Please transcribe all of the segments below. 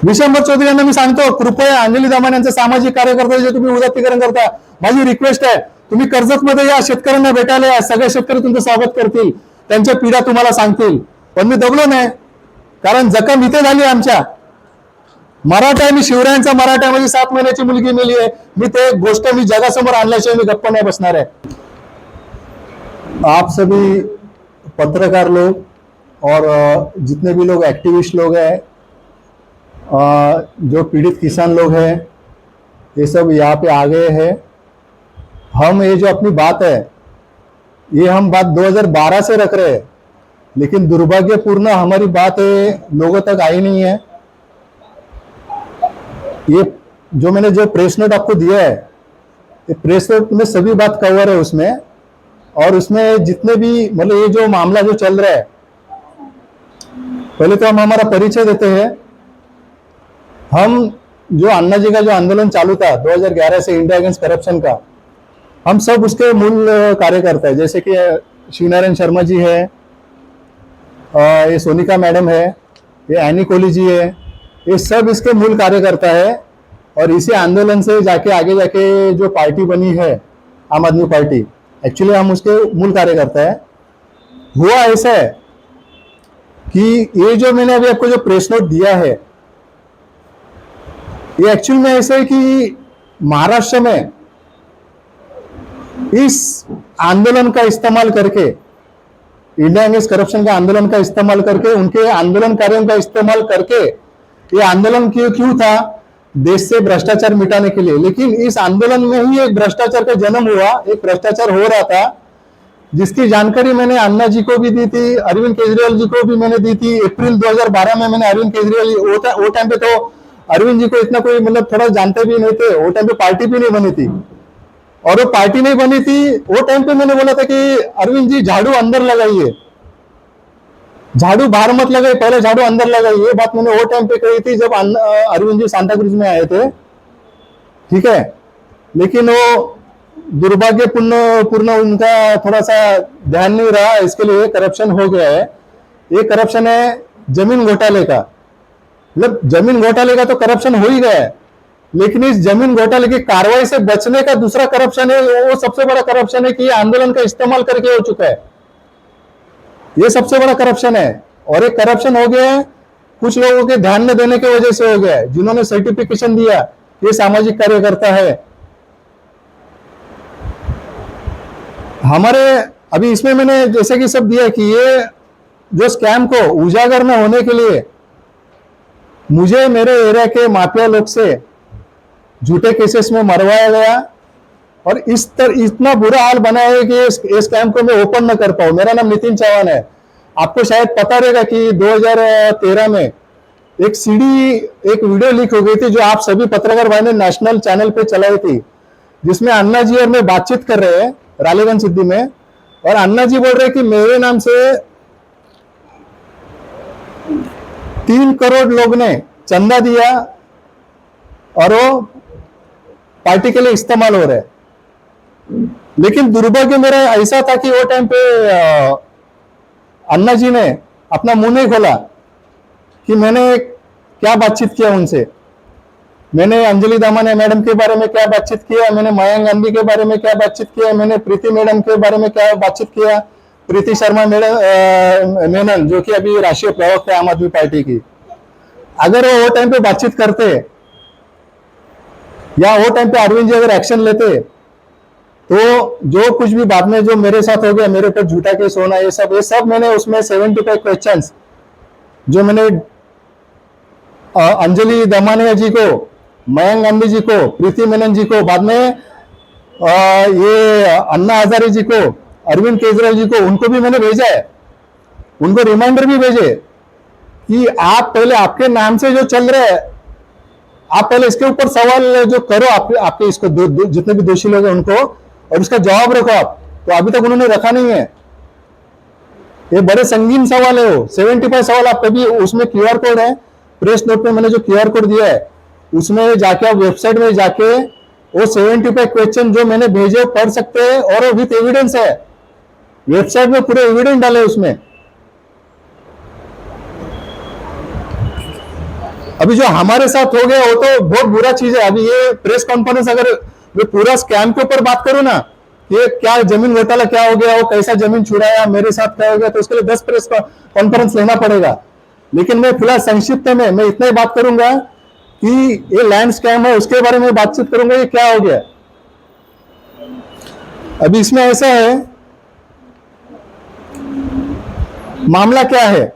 विशंबर चौधरी यांना मी सांगतो, कृपया अंजली दमाने यांचे सामाजिक कार्यकर्ते जे तुम्ही उदात्तीकरण करता, माझी रिक्वेस्ट आहे, तुम्ही कर्जतमध्ये या, शेतकऱ्यांना भेटायला या, सगळे शेतकरी तुमचं स्वागत करतील, त्यांच्या पीडा तुम्हाला सांगतील. पण मी दबलो नाही, कारण जखम इथे झाली आमच्या. मराठा आहे, मी शिवरायांचा मराठा, माझी 7 महिन्याची मुलगी मेली आहे. मी ते गोष्ट मी जगासमोर आणल्याशिवाय मी गप्प नाही बसणार आहे. आप सभी पत्रकार लोग और जितने भी लोग एक्टिविस्ट लोग हैं, जो पीड़ित किसान लोग हैं, ये सब यहाँ पे आ गए हैं. हम ये जो अपनी बात है, ये हम बात 2012 से रख रहे हैं, लेकिन दुर्भाग्यपूर्ण हमारी बात लोगों तक आई नहीं है. ये जो मैंने जो प्रेस नोट आपको दिया है, ये प्रेस नोट में सभी बात कवर है उसमें, और उसमें जितने भी मतलब ये जो मामला जो चल रहा है, पहले तो हम हमारा परिचय देते हैं. हम जो अन्ना जी का जो आंदोलन चालू था 2011 से इंडिया अगेंस्ट करप्शन का, हम सब उसके मूल कार्यकर्ता है. जैसे कि शिवनारायण शर्मा जी है, ये सोनिका मैडम है, ये एनी कोहली जी है, ये सब इसके मूल कार्यकर्ता है. और इसी आंदोलन से जाके आगे जाके जो पार्टी बनी है आम आदमी पार्टी, एक्चुअली हम उसके मूल कार्यकर्ता है. हुआ ऐसा है कि ये जो मैंने अभी आपको जो प्रेस नोट दिया है, ये एक्चुअल में ऐसा है कि महाराष्ट्र में इस आंदोलन का इस्तेमाल करके, इंडिया अगेंस्ट करप्शन का आंदोलन का इस्तेमाल करके, उनके आंदोलनकारियों का इस्तेमाल करके, ये आंदोलन क्यों था, देश से भ्रष्टाचार मिटाने के लिए. लेकिन इस आंदोलन में ही एक भ्रष्टाचार का जन्म हुआ, एक भ्रष्टाचार हो रहा था, जिसकी जानकारी मैंने अन्ना जी को भी दी थी, अरविंद केजरीवाल जी को भी मैंने दी थी. अप्रैल 2012 में मैंने अरविंद केजरीवाल, वो टाइम पे तो अरविंद जी को इतना कोई मतलब थोड़ा जानते भी नहीं थे, वो टाइम पे पार्टी भी नहीं बनी थी. और वो पार्टी नहीं बनी थी, वो टाइम पे मैंने बोला था कि अरविंद जी झाड़ू अंदर लगाइए, झाड़ू बाहर मत लगाइए, पहले झाड़ू अंदर लगाइए. ये बात मैंने वो टाइम पे कही थी जब अरविंद जी सांता क्रूज में आए थे. ठीक है, लेकिन वो दुर्भाग्यपूर्ण उनका थोड़ा सा ध्यान नहीं रहा, इसके लिए करप्शन हो गया है. ये करप्शन है जमीन घोटाले का. मतलब जमीन घोटाले का तो करप्शन हो ही गया है, लेकिन इस जमीन घोटाले की कार्रवाई से बचने का दूसरा करप्शन है, वो सबसे बड़ा करप्शन है कि आंदोलन का इस्तेमाल करके हो चुका है. ये सबसे बड़ा करप्शन है. और एक करप्शन हो गया है कुछ लोगों के ध्यान में देने की वजह से हो गया है, जिन्होंने सर्टिफिकेशन दिया ये सामाजिक कार्यकर्ता है. हमारे अभी इसमें मैंने जैसे कि सब दिया कि ये जो स्कैम को उजागर न होने के लिए मुझे मेरे एरिया के माफिया लोग से झूठे केसेस में मरवाया गया, और इतना बुरा हाल बनाया है कि इस स्कैम को मैं ओपन न कर पाऊं. मेरा नाम नितिन चौहान है. आपको शायद पता रहेगा कि 2013 में एक वीडियो लीक हो गई थी, जो आप सभी पत्रकार भाई ने नेशनल चैनल पे चलाई थी, जिसमें अन्ना जी और मैं बातचीत कर रहे हैं रालेगंज सिद्धि में, और अन्ना जी बोल रहे कि मेरे नाम से 3 करोड़ लोग ने चंदा दिया और वो पार्टी के लिए इस्तेमाल हो रहे. लेकिन दुर्भाग्य मेरा ऐसा था कि वो टाइम पे अन्ना जी ने अपना मुंह नहीं खोला कि मैंने क्या बातचीत किया उनसे. मैंने अंजलि दमाने मैडम के बारे में क्या बातचीत किया, मैंने मयंक गांधी के बारे में क्या बातचीत किया, मैंने प्रीति मैडम के बारे में क्या बातचीत किया, प्रीति शर्मा मेनन जो कि अभी राष्ट्रीय प्रवक्ता है आम आदमी पार्टी की. अगर वो टाइम पे बातचीत करते या वो टाइम पे अरविंद जी अगर एक्शन लेते, तो जो कुछ भी बाद में जो मेरे साथ हो गया, मेरे ऊपर झूठा केस होना, ये सब मैंने उसमें 75 क्वेश्चंस जो मैंने अंजलि दमानिया जी को, मयंक गांधी जी को, प्रीति मेनन जी को, बाद में ये अन्ना हजारे जी को, अरविंद केजरीवाल जी को, उनको भी मैंने भेजा है. उनको रिमाइंडर भी भेजे कि आप पहले आपके नाम से जो चल रहा है, आप पहले इसके ऊपर सवाल जो करो, आपके इसको जितने भी दोषी लोग हैं उनको, और उसका जवाब रखो आप. तो अभी तक उन्होंने रखा नहीं है. ये बड़े संगीन सवाल है. वो 75 सवाल आप कभी, उसमें क्यूआर कोड है प्रेस नोट में, मैंने जो क्यूआर कोड दिया है उसमें जाके आप वेबसाइट में जाके वो 75 क्वेश्चन जो मैंने भेजे पढ़ सकते हैं, और वो विथ एविडेंस है. वेबसाइट में पूरे एविडेंस डाले उसमें. अभी जो हमारे साथ हो गया वो तो बहुत बुरा चीज है। अभी ये प्रेस कॉन्फ्रेंस, अगर मैं पूरा स्कैम के ऊपर बात करूं ना, ये क्या जमीन घोटाला क्या हो गया, वो कैसा जमीन छुड़ाया, मेरे साथ क्या हो गया, तो उसके लिए 10 प्रेस कॉन्फ्रेंस लेना पड़ेगा। लेकिन मैं फिलहाल संक्षिप्त में मैं इतना ही बात करूंगा कि ये लैंड स्कैम है, उसके बारे में बातचीत करूंगा, ये क्या हो गया। अभी इसमें ऐसा है, मामला क्या है।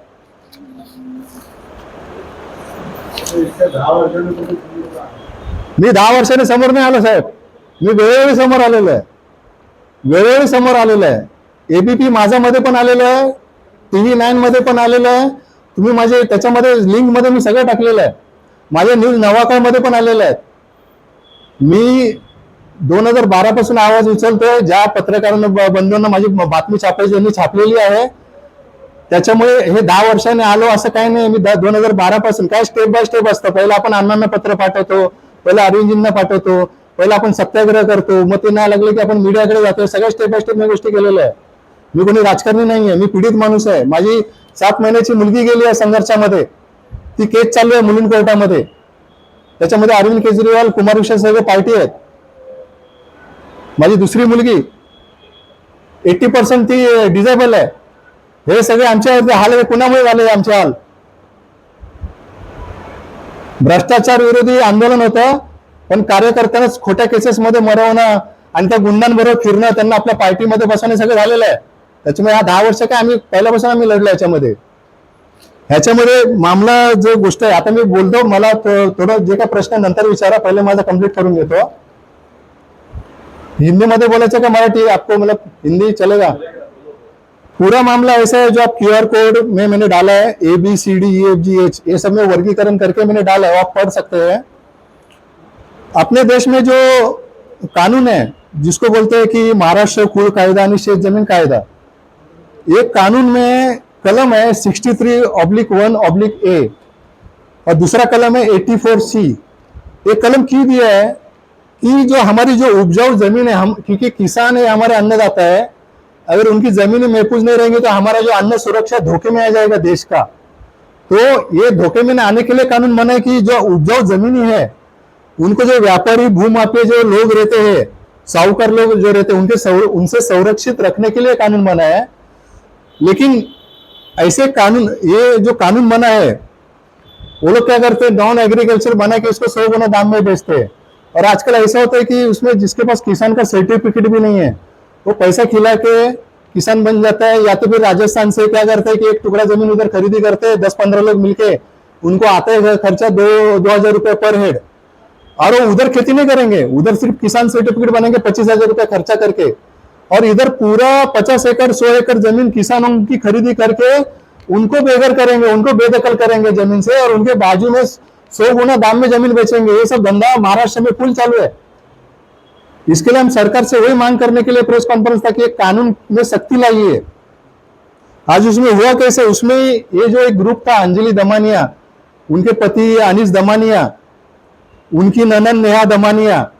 मी 10 वर्षांनी समोर नाही आलो साहेब, मी वेळोवेळी समोर आलेलो आहे, वेळोवेळी समोर आलेलो आहे। एबीपी माझा मध्ये पण आलेलं आहे, TV9 मध्ये पण आलेलं आहे, तुम्ही माझे त्याच्यामध्ये लिंक मध्ये मी सगळं टाकलेलं आहे, माझ्या न्यूज नवाकाळ मध्ये पण आलेलं आहे। मी 2012 पासून आवाज उचलतोय, ज्या पत्रकारांना बंधूंना माझी बातमी छापायची यांनी छापलेली आहे, त्याच्यामुळे हे 10 वर्षांनी आलो असं काही नाही। मी 2012 पासून काय स्टेप बाय स्टेप असतं, पहिलं आपण अण्णांना पत्र पाठवतो, पहिलं अरविंदजींना पाठवतो, पहिलं आपण सत्याग्रह करतो, मग ते नाही लागले की आपण मीडियाकडे जातो, सगळ्या स्टेप बाय स्टेप मी गोष्टी केलेल्या आहे। मी कोणी राजकारणी नाहीये, मी पीडित माणूस आहे। माझी 7 महिन्याची मुलगी गेली आहे संघर्षामध्ये, ती केस चालू आहे मुलीं कोर्टामध्ये, त्याच्यामध्ये अरविंद केजरीवाल, कुमार विषय सगळे पार्टी आहेत। माझी दुसरी मुलगी 80% ती डिसेबल आहे। हे सगळे आमच्या हाल कुणामुळे झाले, आमचे हाल। भ्रष्टाचार विरोधी आंदोलन होतं, पण कार्यकर्त्यांनाच खोट्या केसेस मध्ये मरवणं आणि त्या गुंडांबरोबर फिरणं, त्यांना आपल्या पार्टीमध्ये बसवणं सगळं झालेलं आहे। त्याच्यामुळे हा 10 वर्ष काय आम्ही पहिल्यापासून आम्ही लढलो याच्यामध्ये। ह्याच्यामध्ये मामला जो गोष्ट आहे, आता मी बोलतो, मला थोडं जे काय प्रश्न नंतर विचारा, पहिले माझा कंप्लीट करून घेतो। हिंदी मध्ये बोलायचं का मराठी आपको, मतलब हिंदी चलेगा? पूरा मामला ऐसा है, जो आप QR कोड में मैंने डाला है, ABCDEFGH, ये सब में वर्गीकरण करके मैंने डाला है, आप पढ़ सकते हैं। अपने देश में जो कानून है, जिसको बोलते हैं कि महाराष्ट्र कुल कायदा आणि शेत जमीन कायदा, ये कानून में कलम है 63/1/A और दूसरा कलम है 84C। ये कलम क्यों दिया है कि जो हमारी जो उपजाऊ जमीन है, हम क्योंकि किसान है, हमारे अन्नदाता है, अगर उनकी जमीनें महफूज नहीं रहेंगी तो हमारा जो अन्न सुरक्षा धोखे में आ जाएगा देश का। तो ये धोखे में आने के लिए कानून बना है कि जो उपजाऊ जमीनी है, उनको जो व्यापारी भूमाफिया जो लोग रहते हैं, साहूकार लोग जो रहते हैं, उनसे संरक्षित रखने के लिए कानून बना है। लेकिन ऐसे कानून, ये जो कानून बना है, वो लोग क्या करते हैं, नॉन एग्रीकल्चर बना के उसको 100 गुना दाम में बेचते हैं। और आजकल ऐसा होता है कि उसमें जिसके पास किसान का सर्टिफिकेट भी नहीं है, वो पैसा खिला के किसान बन जाता है, या तो फिर राजस्थान से क्या करता है कि एक टुकड़ा जमीन उधर खरीदी करते हैं, 10-15 लोग मिलके, उनको आता है खर्चा 2,000 रुपए पर हेड, और वो उधर खेती नहीं करेंगे, उधर सिर्फ किसान सर्टिफिकेट बनेंगे 25,000 रुपए खर्चा करके, और इधर पूरा 50 एकड़ 100 एकड़ जमीन किसानों की खरीदी करके उनको बेघर करेंगे, उनको बेदखल करेंगे जमीन से, और उनके बाजू में 100 गुना दाम में जमीन बेचेंगे। ये सब धंधा महाराष्ट्र में फुल चालू है। इसके लिए हम सरकार से वही मांग करने के लिए प्रेस कॉन्फ्रेंस था कि एक कानून में सख्ती लाइए। आज उसमें हुआ कैसे, उसमें ये जो एक ग्रुप था, अंजलि दमानिया, उनके पति अनीस दमानिया, उनकी ननन नेहा दमानिया,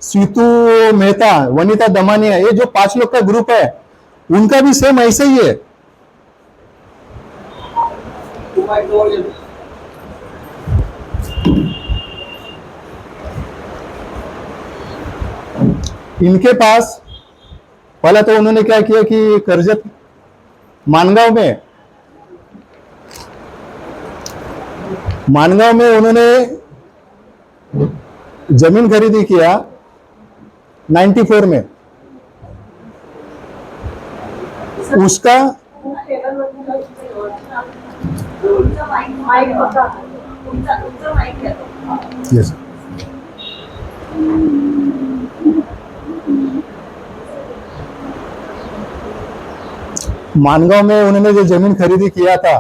सीतू मेहता, वनिता दमानिया, ये जो 5 लोग का ग्रुप है, उनका भी सेम ऐसे ही है। इनके पास पहला तो उन्होंने क्या किया कि कर्जत मानगांव में उन्होंने जमीन खरीदी किया 94 में। उसका यस, मानगांव में उन्होंने जो जमीन खरीदी किया था,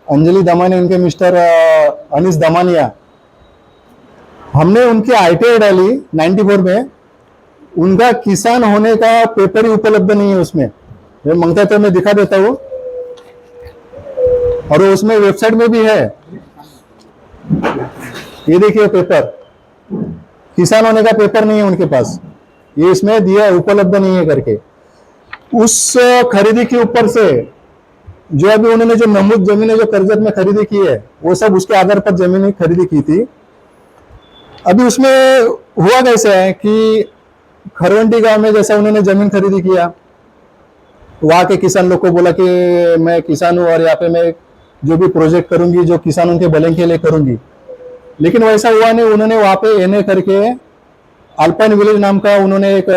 अंजलि दमानिया, उनके मिस्टर अनीस दमानिया, हमने उनकी ITI डाली 94 में। उनका किसान होने का पेपर ही उपलब्ध नहीं है उसमें, मैं मांगता तो मैं दिखा देता हूँ, और उसमें वेबसाइट में भी है, ये देखिए पेपर, किसान होने का पेपर नहीं है उनके पास, ये इसमें दिया उपलब्ध नहीं है करके। उस खरीदी के ऊपर से जो अभी उन्होंने जो नमूद जमीनें जो कर्जत में खरीदी की है, वो सब उसके आधार पर जमीनें खरीदी की थी। अभी उसमें हुआ कैसे है कि खरवंटी गांव में जैसा उन्होंने जमीन खरीदी किया, वहां के किसान लोग को बोला कि मैं किसान हूं और यहाँ पे मैं जो भी प्रोजेक्ट करूंगी, जो किसानों के भले के लिए करूंगी, लेकिन वैसा हुआ नहीं। उन्होंने वहां पे एनए करके अल्पाइन विलेज नाम का उन्होंने एक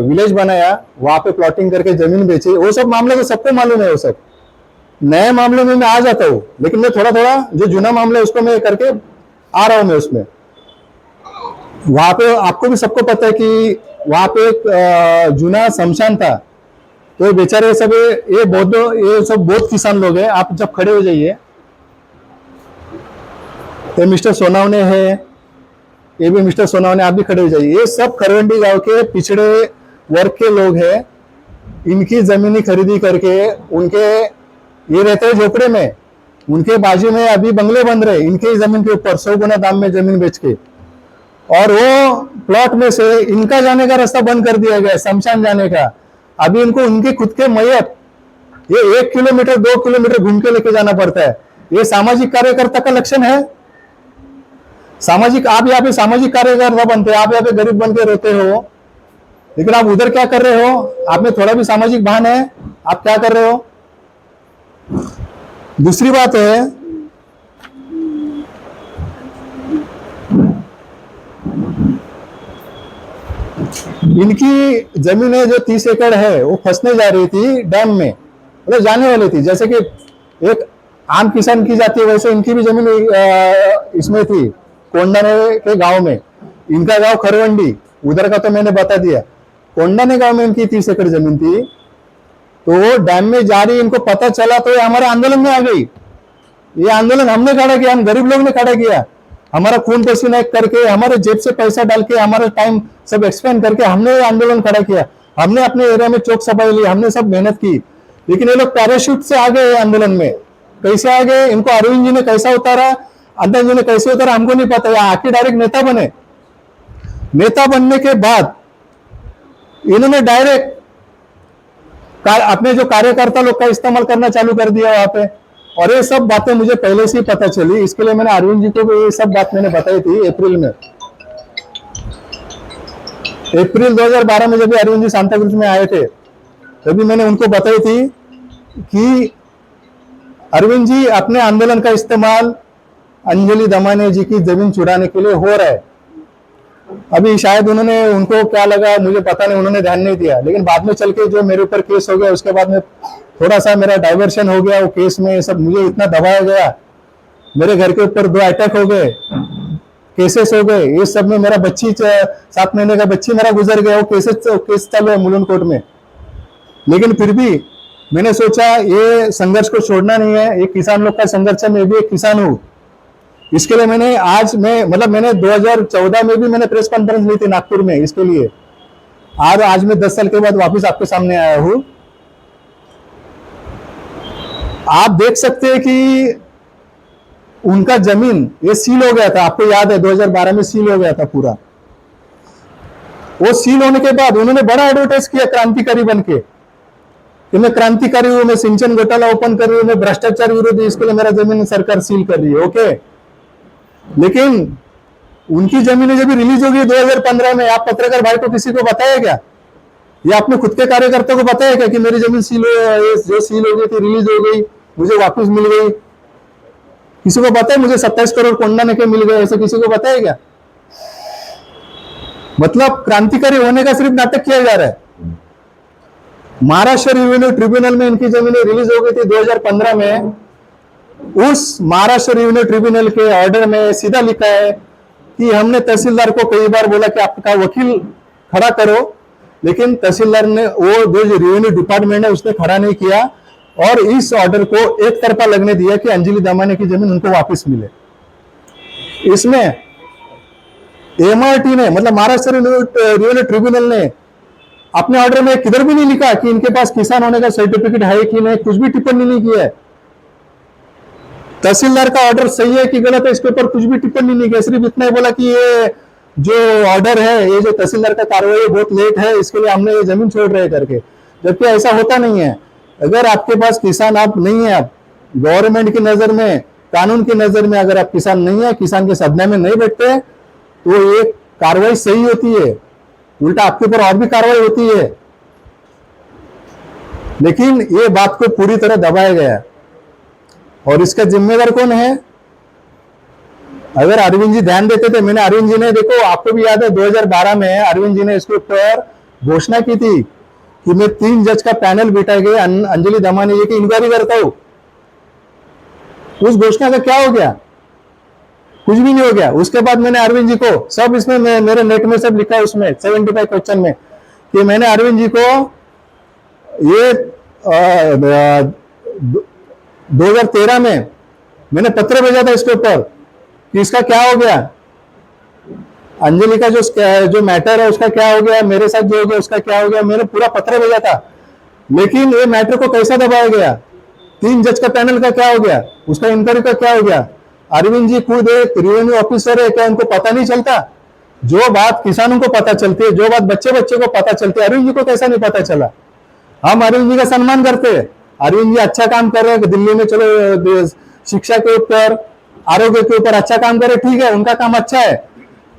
विलेज बनाया, वहां पे प्लॉटिंग करके जमीन बेची। वो सब मामले तो सबको मालूम है, वो सब नए मामलों में मैं आ जाता हूँ, लेकिन मैं थोड़ा थोड़ा जो जुना मामला है उसको मैं करके आ रहा हूं मैं उसमें। वहां पे आपको भी सबको पता है कि वहां पे एक जुना शमशान था, तो ये बेचारे सब ये बौद्ध, ये सब बौद्ध किसान लोग हैं। आप जब खड़े हो जाइए, तो मिस्टर सोनावने है, ये भी मिस्टर सोनावने, आप भी खड़े हो जाइए। ये सब खरवंडी गांव के पिछड़े वर्ग के लोग हैं। इनकी जमीनी खरीदी करके उनके, ये रहते हैं झोपड़े में, उनके बाजू में अभी बंगले बन रहे इनके ही जमीन के ऊपर 100 गुना दाम में जमीन बेच के, और वो प्लॉट में से इनका जाने का रास्ता बंद कर दिया गया, शमशान जाने का। अभी इनको उनके खुद के मैयत ये 1 किलोमीटर 2 किलोमीटर घूम के लेके जाना पड़ता है। ये सामाजिक कार्यकर्ता का लक्षण है। सामाजिक, आप यहाँ पे सामाजिक कार्यकर्ता बनते हो, आप यहाँ पे गरीब बन के रहते हो, लेकिन आप उधर क्या कर रहे हो? आप में थोड़ा भी सामाजिक भान है? आप क्या कर रहे हो? दूसरी बात है, इनकी जमीनें जो 30 एकड़ है वो फंसने जा रही थी डैम में, मतलब जाने वाली थी। जैसे कि एक आम किसान की जाती है, वैसे इनकी भी जमीन इसमें थी, कोंडाने के गांव में। इनका गांव खरवंडी, उधर का तो मैंने बता दिया। कोंडाने गांव में इनकी 30 एकड़ जमीन थी, तो वो डैम में जा रही, इनको पता चला तो ये हमारे आंदोलन में आ गई। ये आंदोलन हमने खड़ा किया, हम गरीब लोग ने खड़ा किया, हमारा खून पसीना एक करके, हमारे जेब से पैसा डाल के, हमारा टाइम सब एक्सपेंड करके हमने आंदोलन खड़ा किया। हमने अपने एरिया में चौक सफाई ली, हमने सब मेहनत की, लेकिन ये लोग पैराशूट से आ गए आंदोलन में। कैसे आ गए? इनको अरविंद जी ने कैसा उतारा, अध्यक्ष जी ने कैसे उतारा, हमको नहीं पता। या आके डायरेक्ट नेता बने। नेता बनने के बाद इन्होंने डायरेक्ट अपने जो कार्यकर्ता लोग का इस्तेमाल करना चालू कर दिया वहां पे। और ये सब बातें मुझे पहले से ही पता चली, इसके लिए मैंने अरविंद जी को भी ये सब बात मैंने बताई थी अप्रैल में। अप्रैल 2012 में जब अरविंद जी सांताक्रूज में आए थे, तभी मैंने उनको बताई थी कि अरविंद जी, अपने आंदोलन का इस्तेमाल अंजलि दमाने जी की जमीन चुराने के लिए हो रहा है। अभी शायद उन्होंने, उनको क्या लगा मुझे पता नहीं, उन्होंने ध्यान नहीं दिया। लेकिन बाद में चल के जो मेरे ऊपर केस हो गया, उसके बाद में थोड़ा सा मेरा डाइवर्शन हो गया वो केस में। सब मुझे इतना दबाया गया, मेरे घर के ऊपर 2 अटैक हो गए, केसेस हो गए। ये सब में मेरा बच्ची 7 महीने का बच्ची मेरा गुजर गया। वो केस चालू है मुलुंड कोर्ट में। लेकिन फिर भी मैंने सोचा ये संघर्ष को छोड़ना नहीं है, ये किसान लोग का संघर्ष है, मैं भी एक किसान हूँ। इसके लिए मैंने मैंने 2014 में भी मैंने प्रेस कॉन्फ्रेंस ली थी नागपुर में इसके लिए। आज मैं 10 साल के बाद वापस आपके सामने आया हूं। आप देख सकते हैं कि उनका जमीन ये सील हो गया था, आपको याद है 2012 में सील हो गया था पूरा। वो सील होने के बाद उन्होंने बड़ा एडवर्टाइज किया क्रांतिकारी बनके कि मैं क्रांतिकारी हूं, मैं सिंचन घोटाला ओपन कर रही हूं, मैं भ्रष्टाचार विरोधी, इसके लिए मेरा जमीन सरकार सील कर रही है। ओके, लेकिन उनकी जमीनें जब रिलीज होगी 2015 में, आप पत्रकार भाई को किसी को बताया क्या? या अपने खुद के कार्यकर्ता को बताया क्या कि मेरी जमीन जो सील हो गई थी, रिलीज हो गई, मुझे वापस मिल गई? किसी को पता है मुझे 27 करोड़ कोंडाने के मिल गए? ऐसे किसी को पता है क्या? मतलब क्रांतिकारी होने का सिर्फ नाटक किया जा रहा है। महाराष्ट्र रेवेन्यू ट्रिब्यूनल में इनकी जमीनें रिलीज हो गई थी 2015 में। उस महाराष्ट्र रेवेन्यू ट्रिब्यूनल के ऑर्डर में सीधा लिखा है कि हमने तहसीलदार को कई बार बोला कि आपका वकील खड़ा करो, लेकिन तहसीलदार ने, वो जो रेवेन्यू डिपार्टमेंट है उसने खड़ा नहीं किया और इस ऑर्डर को एक तरफा लगने दिया कि अंजलि दमाने की जमीन उनको वापस मिले। इसमें एमआरटी ने, मतलब महाराष्ट्र रेवेन्यू ट्रिब्यूनल ने अपने ऑर्डर में किधर भी नहीं लिखा कि इनके पास किसान होने का सर्टिफिकेट है कि नहीं, कुछ भी टिप्पणी नहीं की है। तहसीलदार का ऑर्डर सही है कि गलत है, इसके ऊपर कुछ भी टिप्पणी नहीं की, सिर्फ इतना ही बोला कि ये जो ऑर्डर है, ये जो तहसीलदार का कार्रवाई बहुत लेट है, इसके लिए हमने ये जमीन छोड़ रहे करके। जबकि ऐसा होता नहीं है। अगर आपके पास किसान आप नहीं है, आप गवर्नमेंट की नजर में, कानून की नजर में अगर आप किसान नहीं है, किसान के सदमे में नहीं बैठते, तो ये कार्रवाई सही होती है, उल्टा आपके ऊपर और भी कार्रवाई होती है। लेकिन ये बात को पूरी तरह दबाया गया, और इसका जिम्मेदार कौन है? अगर अरविंद जी ध्यान देते थे, मैंने अरविंद जी ने, देखो आपको भी याद है 2012 में अरविंद जी ने इसके ऊपर घोषणा की थी कि मैं 3 जज का पैनल बिठा के अंजलि दमानी जी की इंक्वायरी करता हूं। उस घोषणा का क्या हो गया? कुछ भी नहीं हो गया। उसके बाद मैंने अरविंद जी को, सब इसमें मेरे नेट में सब लिखा है उसमें 75 क्वेश्चन में, कि मैंने अरविंद जी को ये 2013 में मैंने पत्र भेजा था इसके ऊपर कि इसका क्या हो गया, अंजलि का जो मैटर है उसका क्या हो गया, मेरे साथ जो हो गया उसका क्या हो गया, मैंने पूरा पत्र भेजा था। लेकिन ये मैटर को कैसा दबाया गया? 3 जज का पैनल का क्या हो गया, उसका इंक्वायरी का क्या हो गया? अरविंद जी खुद एक रेवेन्यू ऑफिसर है, क्या उनको पता नहीं चलता? जो बात किसानों को पता चलती है, जो बात बच्चे बच्चे को पता चलती है, अरविंद जी को कैसा नहीं पता चला? हम अरविंद जी का सम्मान करते हैं, अरविंद जी अच्छा काम कर रहे हैं दिल्ली में, चलो शिक्षा के ऊपर, आरोग्य के ऊपर अच्छा काम करे, ठीक है, उनका काम अच्छा है।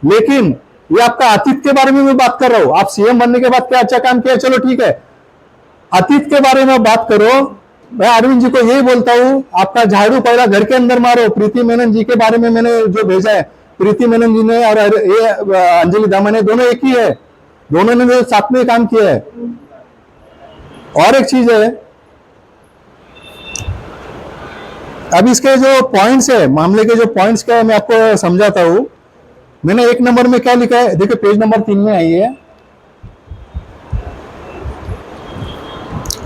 लेकिन ये आपका अतीत के बारे में मैं बात कर रहा हूं, आप सीएम बनने के बाद क्या अच्छा काम किया, चलो ठीक है, अतीत के बारे में बात करो। मैं अरविंद जी को यही बोलता हूं, आपका झाड़ू पहला घर के अंदर मारो। प्रीति मेनन जी के बारे में मैंने जो भेजा है, प्रीति मेनन जी ने और ये अंजलि दमानी दोनों एक ही है, दोनों ने साथ में काम किया है। और एक चीज है, अब इसके जो पॉइंट्स है, मामले के जो पॉइंट्स क्या है, मैं आपको समझाता हूं। मैंने 1 नंबर में क्या लिखा है, देखिए पेज नंबर 3 में आई है,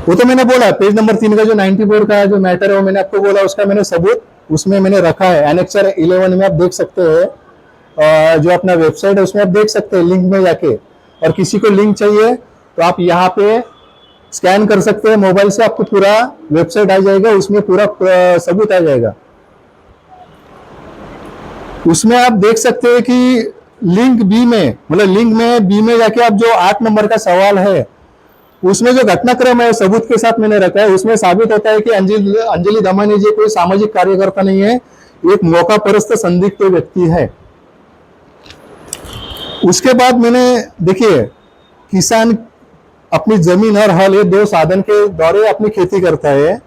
वो तो मैंने बोला पेज नंबर 3 का जो 94 का जो मैटर है वो मैंने आपको बोला, उसका मैंने सबूत उसमें मैंने रखा है। एनेक्चर 11 में आप देख सकते हैं, जो अपना वेबसाइट है उसमें आप देख सकते हैं लिंक में जाके, और किसी को लिंक चाहिए तो आप यहाँ पे स्कैन कर सकते हैं मोबाइल से, आपको पूरा वेबसाइट आ जाएगा, उसमें पूरा सबूत आ जाएगा। उसमें आप देख सकते हैं कि लिंक बी में, मतलब लिंक में बी में जाके आप जो 8 नंबर का सवाल है, उसमें जो घटनाक्रम है सबूत के साथ मैंने रखा है। उसमें साबित होता है कि अंजलि दमानी जी कोई सामाजिक कार्यकर्ता नहीं है, एक मौका परस्त संदिग्ध व्यक्ति है। उसके बाद मैंने, देखिए किसान अपनी जमीन और हल, ये 2 साधन के द्वारा अपनी खेती करता है,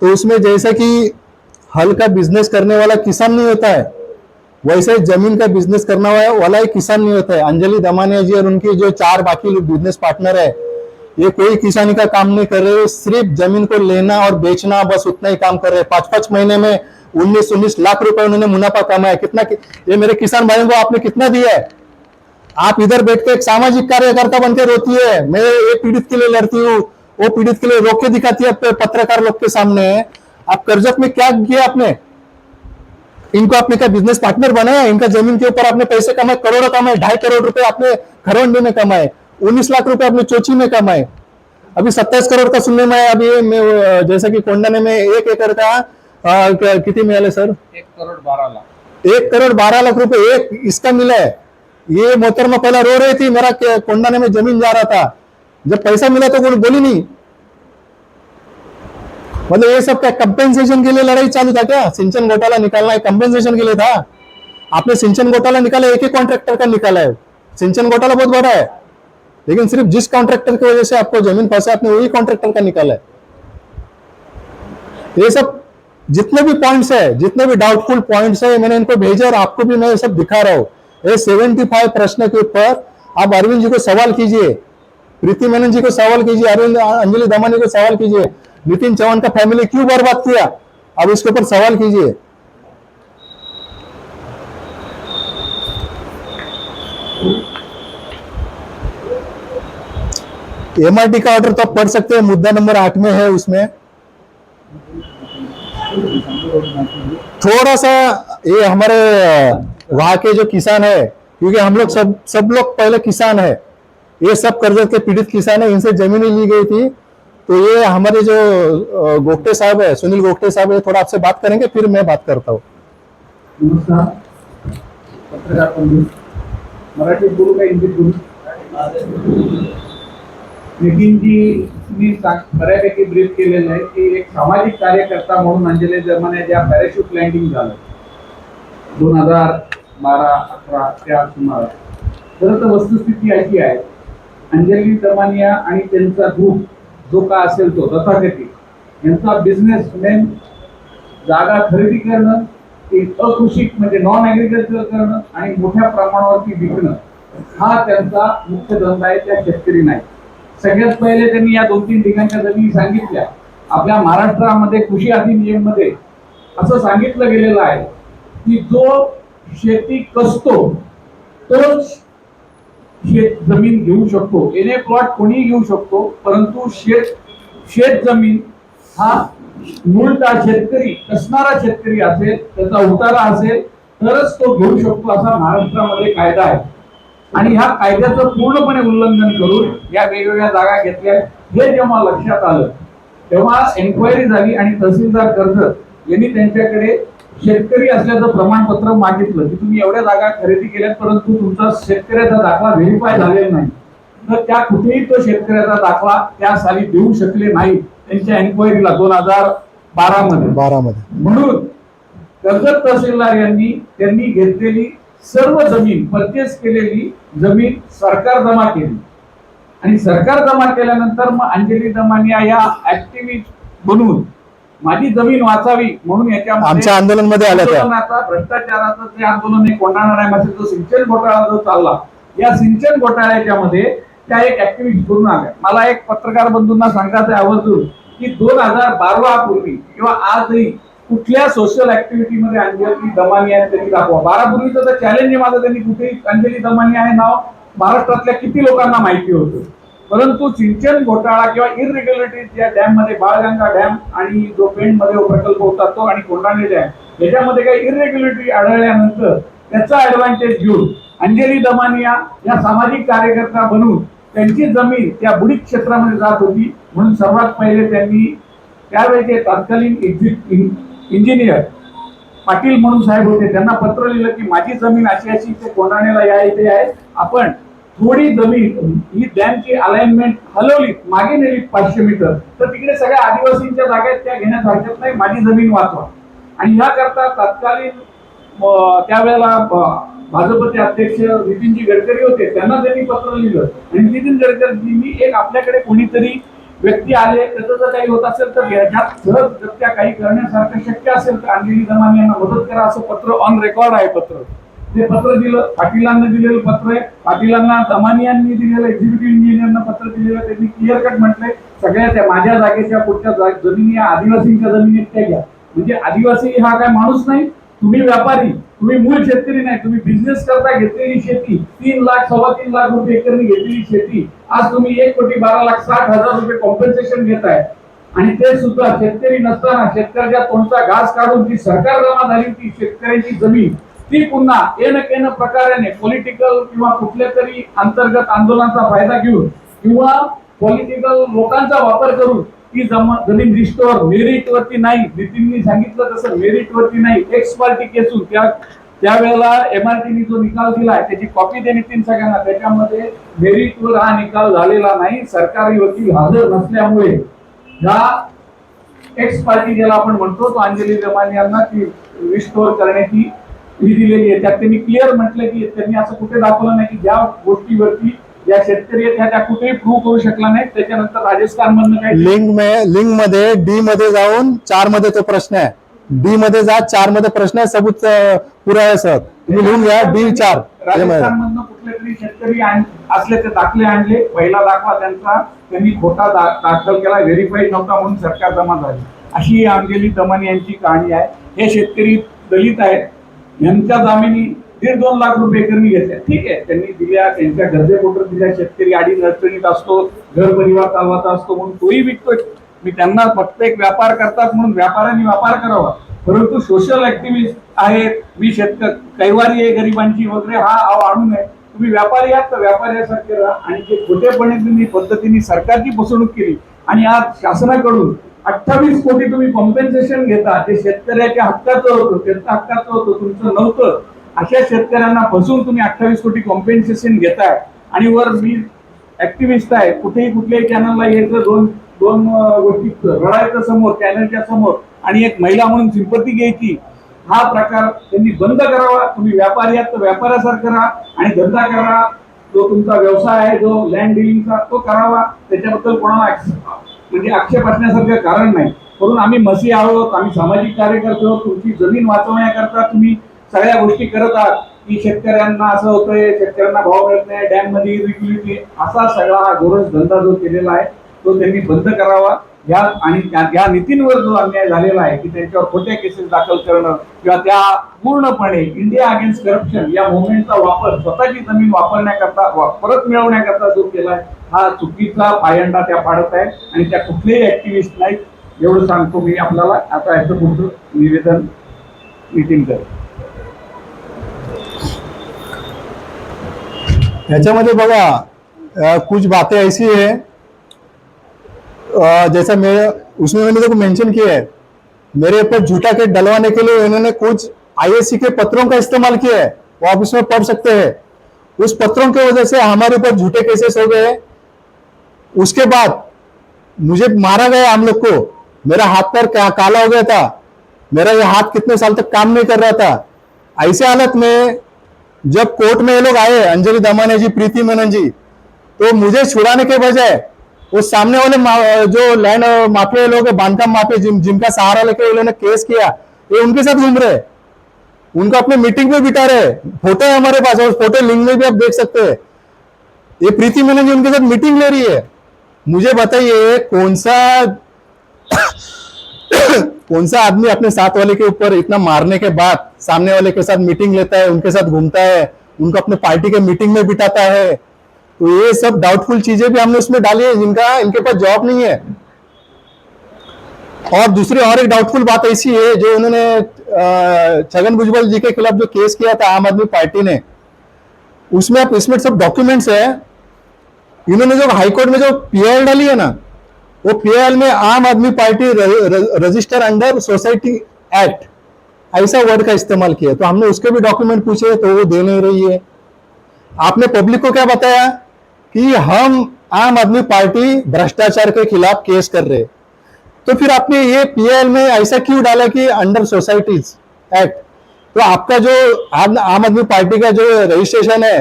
तो उसमें जैसा कि हल का बिजनेस करने वाला किसान नहीं होता है, वैसे जमीन का बिजनेस करने वाला ही किसान नहीं होता है। अंजलि दमानिया जी और उनकी जो 4 बाकी बिजनेस पार्टनर है, ये कोई किसानी का काम नहीं कर रहे, सिर्फ जमीन को लेना और बेचना, बस उतना ही काम कर रहे हैं। 5-5 महीने में 19-19 लाख रुपए उन्होंने मुनाफा कमाया। कितना, ये मेरे किसान भाइयों को आपने कितना दिया है? आप इधर बैठ के एक सामाजिक कार्यकर्ता बनकर रोती है, मैं ये पीड़ित के लिए लड़ती हूँ, वो पीड़ित के लिए रोक के दिखाती है पत्रकार लोग के सामने। आप कर्जत में क्या किया आपने? इनको आपने क्या बिजनेस पार्टनर बनाया? इनका जमीन के ऊपर आपने पैसे कमाए, करोड़ों कमाए, 2.5 करोड़ रुपए आपने खरवंडी में कमाए, 19 लाख रुपए आपने चोची में कमाए। अभी 27 करोड़ का सुनने में आया, अभी मैं जैसा कि कोंडाने में 1 एकड़ का कितनी मिला सर? 1 करोड़ 12 लाख। 1 करोड़ 12 लाख रुपए एक इसका मिला है। ये मोहतरमा पहला रो रही थी, मेरा कोंडाने में जमीन जा रहा था, जब पैसा मिला तो कोई बोली नहीं। मतलब ये सब क्या कंपेंसेशन के लिए लड़ाई चालू था क्या? सिंचन घोटाला निकालना है कंपेंसेशन के लिए था? आपने सिंचन घोटाला निकाला, एक ही कॉन्ट्रैक्टर का निकाला है। सिंचन घोटाला बहुत बड़ा है, लेकिन सिर्फ जिस कॉन्ट्रैक्टर की वजह से आपको जमीन फंसा, आपने वही कॉन्ट्रैक्टर का निकाला है। ये सब जितने भी पॉइंट्स है, जितने भी डाउटफुल पॉइंट्स है, मैंने इनको भेजा और आपको भी मैं ये सब दिखा रहा हूं। ये 75 प्रश्न के ऊपर आप अरविंद जी को सवाल कीजिए, प्रीति मेनन जी को सवाल कीजिए, अरविंद अंजलि दमानी को सवाल कीजिए, नितिन चौहान का फैमिली क्यों बर्बाद किया, अब इसके ऊपर सवाल कीजिए। एमआरटी का ऑर्डर तो आप पढ़ सकते हैं, मुद्दा नंबर 8 में है। उसमें थोड़ा सा ये हमारे वहां के जो किसान है, क्योंकि हम लोग सब लोग पहले किसान है, ये सब कर्जत के पीड़ित किसान है, इनसे जमीनें ली गई थी। तो ये हमारे जो गोगटे साहब है, सुनील गोगटे साहब है, थोड़ा आपसे बात करेंगे, फिर मैं बात करता हूँ। नमस्कार, पत्रकार बंधू, मराठी बोलू का हिंदी बोलू? नितीन जी मी बऱ्यापैकी ब्रीफ केलेलं आहे की एक सामाजिक कार्यकर्ता म्हणून अंजली दमानिया ज्या पॅराशूट लँडिंग झालं 2012-11 त्या सुमारास, खरं तर वस्तुस्थिती अशी आहे, अंजली दमानिया आणि त्यांचा ग्रुप जो का असेल तो तथाकथित यांचा बिझनेसमॅन जागा खरेदी करणं, ती अकृषिक म्हणजे नॉन ऍग्रिकल्चर करणं आणि मोठ्या प्रमाणावरती विकणं हा त्यांचा मुख्य धंदा आहे, त्या शेतकरी नाही. सगळ्यात पहिले त्यांनी या 2-3 ठिकाणच्या जमिनी सांगितल्या. आपल्या महाराष्ट्रामध्ये कृषी अधिनियम मध्ये असं सांगितलं गेलेलं आहे की जो शेती कसतो तोच शेत जमीन घेऊ शकतो. एने प्लॉट कोणी घेऊ शकतो, परंतु शेत जमीन हा मूळतः शेतकरी कसणारा शेतकरी असेल, त्याचा उतारा असेल तरच तो घेऊ शकतो असा महाराष्ट्रामध्ये कायदा आहे. आणि ह्या कायद्याचं पूर्णपणे उल्लंघन करून या वेगवेगळ्या जागा घेतल्या. हे जेव्हा लक्षात आलं तेव्हा एन्क्वायरी झाली आणि तहसीलदार कर्जत यांनी त्यांच्याकडे शेतकरी असल्याचं प्रमाणपत्र मागितलं की तुम्ही एवढ्या जागा खरेदी केल्यात परंतु तुमचा शेतकऱ्याचा दाखला व्हेरीफाय झालेला नाही. तर त्या कुठेही तो शेतकऱ्याचा दाखला त्या साली देऊ शकले नाही त्यांच्या एन्क्वायरीला 2012 मध्ये. म्हणून कर्जत तहसीलदार यांनी त्यांनी घेतलेली सर्व जमीन परचेस केलेली जमीन सरकार जमा केली आणि सरकार जमा केल्यानंतर मग अंजली दमानिया या ऍक्टिव्हिस्ट बनून माझी जमीन वाचावी म्हणून याच्यामध्ये आमच्या आंदोलनमध्ये आल्या त्या. भ्रष्टाचाराचं जे आंदोलन हे कोंढाणा आहे, जो सिंचन घोटाळा जो चालला, या सिंचन घोटाळ्याच्या मध्ये त्या एक ऍक्टिव्हिस्ट करून आल्या. मला एक पत्रकार बंधूंना सांगायचं आवर्जून की 2012 पूर्वी किंवा आजही कुठल्या सोशल ऍक्टिव्हिटी मध्ये अंजली दमानिया त्यांनी दाखवा. 12 पूर्वीचं तर चॅलेंज आहे माझं, त्यांनी कुठेही अंजली दमानिया हे नाव महाराष्ट्रातल्या किती लोकांना माहिती होतं. परंतु सिंचन घोटाळा किंवा इररेग्युलरिटीज ज्या डॅम मध्ये बाळगंगा डॅम आणि जो पेंड मध्ये प्रकल्प होता तो आणि कोंढाणे डॅम याच्यामध्ये काही इररेग्युलरिटी आढळल्यानंतर त्याचा ऍडव्हान्टेज घेऊन अंजली दमानिया या सामाजिक कार्यकर्ता बनून त्यांची जमीन त्या बुडीत क्षेत्रामध्ये जात होती. म्हणून सर्वात पहिले त्यांनी त्यावेळेचे तत्कालीन इंजिनियर पाटील म्हणून साहेब होते, त्यांना पत्र लिहिलं की माझी जमीन अशी अशी ते कोंढाण्याला या इथे आहे, आपण थोडी जमीन ही डॅमची अलाइनमेंट हलवली मागे नेली 500 मीटर, तर तिकडे सगळ्या आदिवासींच्या जागेत त्या घेण्यास हरकत नाही, माझी जमीन वाचवा. आणि ह्या करता तत्कालीन त्यावेळेला भाजपचे अध्यक्ष नितीनजी गडकरी होते, त्यांना त्यांनी पत्र लिहिलं आणि नितीन गडकरींनी एक आपल्याकडे कोणीतरी व्यक्ती आले त्याचं जर काही होत असेल तर याच्यात सहजगत्या काही करण्यासारखं शक्य असेल तर अंजली दमानिया यांना मदत करा असं पत्र ऑन रेकॉर्ड आहे. ते पत्र दिलं, पाटीलांना दिलेलं पत्र आहे, पाटीलांना दमानियांनी दिलेलं, एक्झिक्युटिव्ह इंजिनियरना पत्र दिलेलं. त्यांनी क्लिअर कट म्हटलंय सगळ्या त्या माझ्या जागेच्या पुढच्या जमिनी या आदिवासींच्या जमिनीत त्या घ्या. म्हणजे आदिवासी हा काय माणूस नाही, तुम्ही व्यापारी, तुम्ही मूळ शेतकरी नाही, तुम्ही बिझनेस करता घेतलेली शेती 3 लाख 3.25 लाख रुपये एकरनी घेतलेली शेती आज तुम्ही 1,12,60,000 रुपये कॉम्पेन्सेशन घेताय. आणि ते सुद्धा शेतकरी नसताना शेतकऱ्याच्या तोंडचा घास काढून जी सरकार जमा झाली होती शेतकऱ्यांची जमीन ती पुन्हा एन प्रकाराने पॉलिटिकल किंवा कुठल्या तरी अंतर्गत आंदोलनाचा फायदा घेऊन किंवा पॉलिटिकल लोकांचा वापर करून ती जमीन रिस्टोअर मेरिट वरती नाही, नितीननी सांगितलं तसं मेरिट वरती नाही, एक्स पार्टी केसून त्यावेळेला एमआरटीने जो निकाल दिलाय त्याची कॉपी दे नितीन सगळ्यांना, त्याच्यामध्ये मेरिटवर हा निकाल झालेला नाही. सरकारी वकील हजर नसल्यामुळे ह्या एक्स पार्टी ज्याला आपण म्हणतो तो अंजली दमानियांना ती रिस्टोअर करण्याची ही दिलेली आहे. त्यात त्यांनी क्लिअर म्हटलं की त्यांनी असं कुठे दाखवलं नाही की ज्या गोष्टीवरती या शेतकरी त्या कुठेही प्रूव्ह करू शकला नाही. त्याच्यानंतर राजस्थान मधनं काही लिंक मध्ये डी मध्ये जाऊन 4 मध्ये तो प्रश्न आहे, डी मध्ये जा 4 मध्ये प्रश्न आहे, सबूत पुरा आहे सर, तुम्ही लिहून घ्या D4. राजस्थान मधनं कुठले तरी शेतकरी असले ते दाखले आणले, पहिला दाखला त्यांचा त्यांनी खोटा दाखल केला, व्हेरीफाईड नव्हता म्हणून सरकार जमा झाली. अशी अंजली दमानिया यांची कहाणी आहे. हे शेतकरी दलित आहेत, यांच्या जमिनी 1.5-2 लाख रुपये एकरनी घेतल्या, ठीक आहे, त्यांनी दिल्या, त्यांच्या गरजेपोटी दिल्या. शेतकरी अडीच अडचणीत असतो, घर परिवार चालवायचा असतो म्हणून तोही विकतोय. मी त्यांना फक्त एक व्यापार करतात म्हणून व्यापाऱ्यांनी व्यापार करावा, परंतु सोशल ऍक्टिव्हिस्ट आहेत, मी शेतकरी कैवारी आहे गरिबांची वगैरे हा आणू नये. तुम्ही व्यापारी आहात तर व्यापाऱ्यासारखे राहा. आणि जे खोटेपणे तुम्ही पद्धतीने सरकारची फसवणूक केली आणि आज शासनाकडून 28 कोटी तुम्ही कॉम्पेन्सेशन घेता, जे शेतकऱ्याच्या हक्काचं होतं, त्यांच्या हक्काचं होतं, तुमचं नव्हतं, अशा शेतकऱ्यांना फसवून तुम्ही 28 कोटी कॉम्पेन्सेशन घेताय. आणि वर मी ऍक्टिव्हिस्ट आहे, कुठेही कुठल्याही चॅनलला यायचं दोन गोष्टी रडायचं समोर चॅनलच्या समोर आणि एक महिला म्हणून सिंपत्ती घ्यायची, हा प्रकार त्यांनी बंद करावा. तुम्ही व्यापारी आहात तर व्यापाऱ्यासारखं राहा आणि धंदा करा. जो तुमचा व्यवसाय आहे जो लँड डिलिंगचा तो करावा. त्याच्याबद्दल कोणाला म्हणजे आक्षेप असण्यासारखं कारण नाही. म्हणून आम्ही मसी आहोत, आम्ही सामाजिक कार्यकर्ते आहोत. तुमची जमीन वाचवण्याकरता तुम्ही सगळ्या गोष्टी करत आहात की शेतकऱ्यांना असं होतंय, शेतकऱ्यांना भाव मिळत नाही, डॅम मध्ये इरिग्युलेटरी, असा सगळा हा गोरस धंदा जो केलेला आहे तो त्यांनी बंद करावा. आणि या नीतींवर जो अन्याय झालेला आहे की त्यांच्यावर खोट्या केसेस दाखल करणं किंवा त्या पूर्णपणे इंडिया अगेन्स्ट करप्शन या मुवमेंटचा वापर स्वतःची जमीन वापरण्याकरता परत मिळवण्याकरता जो केलाय हा चुकीचा पायंडा त्या पाडत आहे आणि त्या कुठलेही ऍक्टिव्हिस्ट नाहीत. एवढं सांगतो मी आपल्याला. आता याचं पुढचं निवेदन मीटिंग करेल. याच्यामध्ये बघा कुछ बातें ऐसी है जैसा उसमें मैंने देखो मेंशन किया है, मेरे ऊपर झूठा केस डलवाने के लिए इन्होंने कुछ आईएससी के पत्रों का इस्तेमाल किया है, वो आप उसमें पढ़ सकते हैं। उस पत्रों की वजह से हमारे ऊपर झूठे केसेस हो गए। उसके बाद मुझे मारा गया हम लोग को, मेरा हाथ पैर काला हो गया था, मेरा ये हाथ कितने साल तक काम नहीं कर रहा था। ऐसे हालत में जब कोर्ट में ये लोग आए, अंजलि दमानिया जी, प्रीति मेनन जी, तो मुझे छुड़ाने के बजाय वो सामने वाले जो लैंड माफिया लोग हैं, बांधकाम माफिया, जिनका सहारा लेके उन्होंने केस किया, ये उनके साथ घूम रहे, उनको अपने मीटिंग में बिठा रहे। फोटो है हमारे पास और फोटो लिंक में भी आप देख सकते हैं। ये प्रीति मेनन जी उनके साथ मीटिंग ले रही है। मुझे बताइए कौन सा आदमी अपने साथ वाले के ऊपर इतना मारने के बाद सामने वाले के साथ मीटिंग लेता है, उनके साथ घूमता है, उनको अपने पार्टी के मीटिंग में बिठाता है। तो ये सब डाउटफुल चीजें भी हमने उसमें डाली है, जिनका इनके पास जॉब नहीं है। और दूसरी और एक डाउटफुल बात ऐसी है, जो उन्होंने छगन भुजबल जी के खिलाफ जो केस किया था आम आदमी पार्टी ने, उसमें आप इसमें सब डॉक्यूमेंट्स है। इन्होंने जो हाईकोर्ट में जो पीआईएल डाली है ना, वो पीआईएल में आम आदमी party register under society act ऐसा वर्ड का इस्तेमाल किया। तो हमने उसके भी डॉक्यूमेंट पूछे तो वो दे नहीं रही है। आपने पब्लिक को क्या बताया कि हम आम आदमी पार्टी भ्रष्टाचार के खिलाफ केस कर रहे, तो फिर आपने ये पीएल में ऐसा क्यों डाला कि अंडर सोसाइटीज एक्ट? तो आपका जो आम आदमी पार्टी का जो रजिस्ट्रेशन है,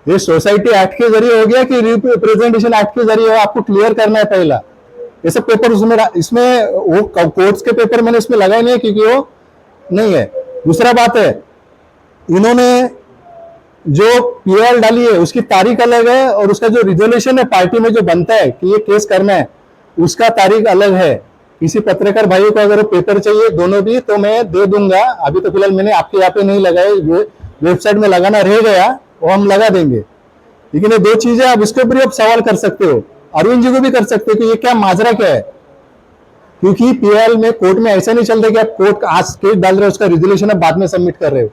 ये सोसाइटी एक्ट के जरिए हो गया कि रिप्रेजेंटेशन एक्ट के जरिए हो? आपको क्लियर करना है पहला। ये सब पेपर इसमें वो कोर्ट्स के पेपर मैंने इसमें लगाए नहीं है, क्योंकि वो नहीं है। दूसरा बात है, इन्होंने जो पीएल डाली है उसकी तारीख अलग है, और उसका जो रिजोल्यूशन है पार्टी में जो बनता है कि ये केस करना है, उसका तारीख अलग है। किसी पत्रकार भाइयों को अगर पेपर चाहिए दोनों भी, तो मैं दे दूंगा। अभी तो फिलहाल मैंने आपके यहाँ पे नहीं लगाए, वेबसाइट में लगाना रह गया, वो हम लगा देंगे। लेकिन ये दो चीजें आप इसके ऊपर आप सवाल कर सकते हो, अरविंद जी को भी कर सकते हो कि ये क्या माजरा क्या है। क्योंकि पीएल में कोर्ट में ऐसा नहीं चलता कि आप कोर्ट आज केस डाल रहे हो, उसका रिजोल्यूशन आप बाद में सबमिट कर रहे हो,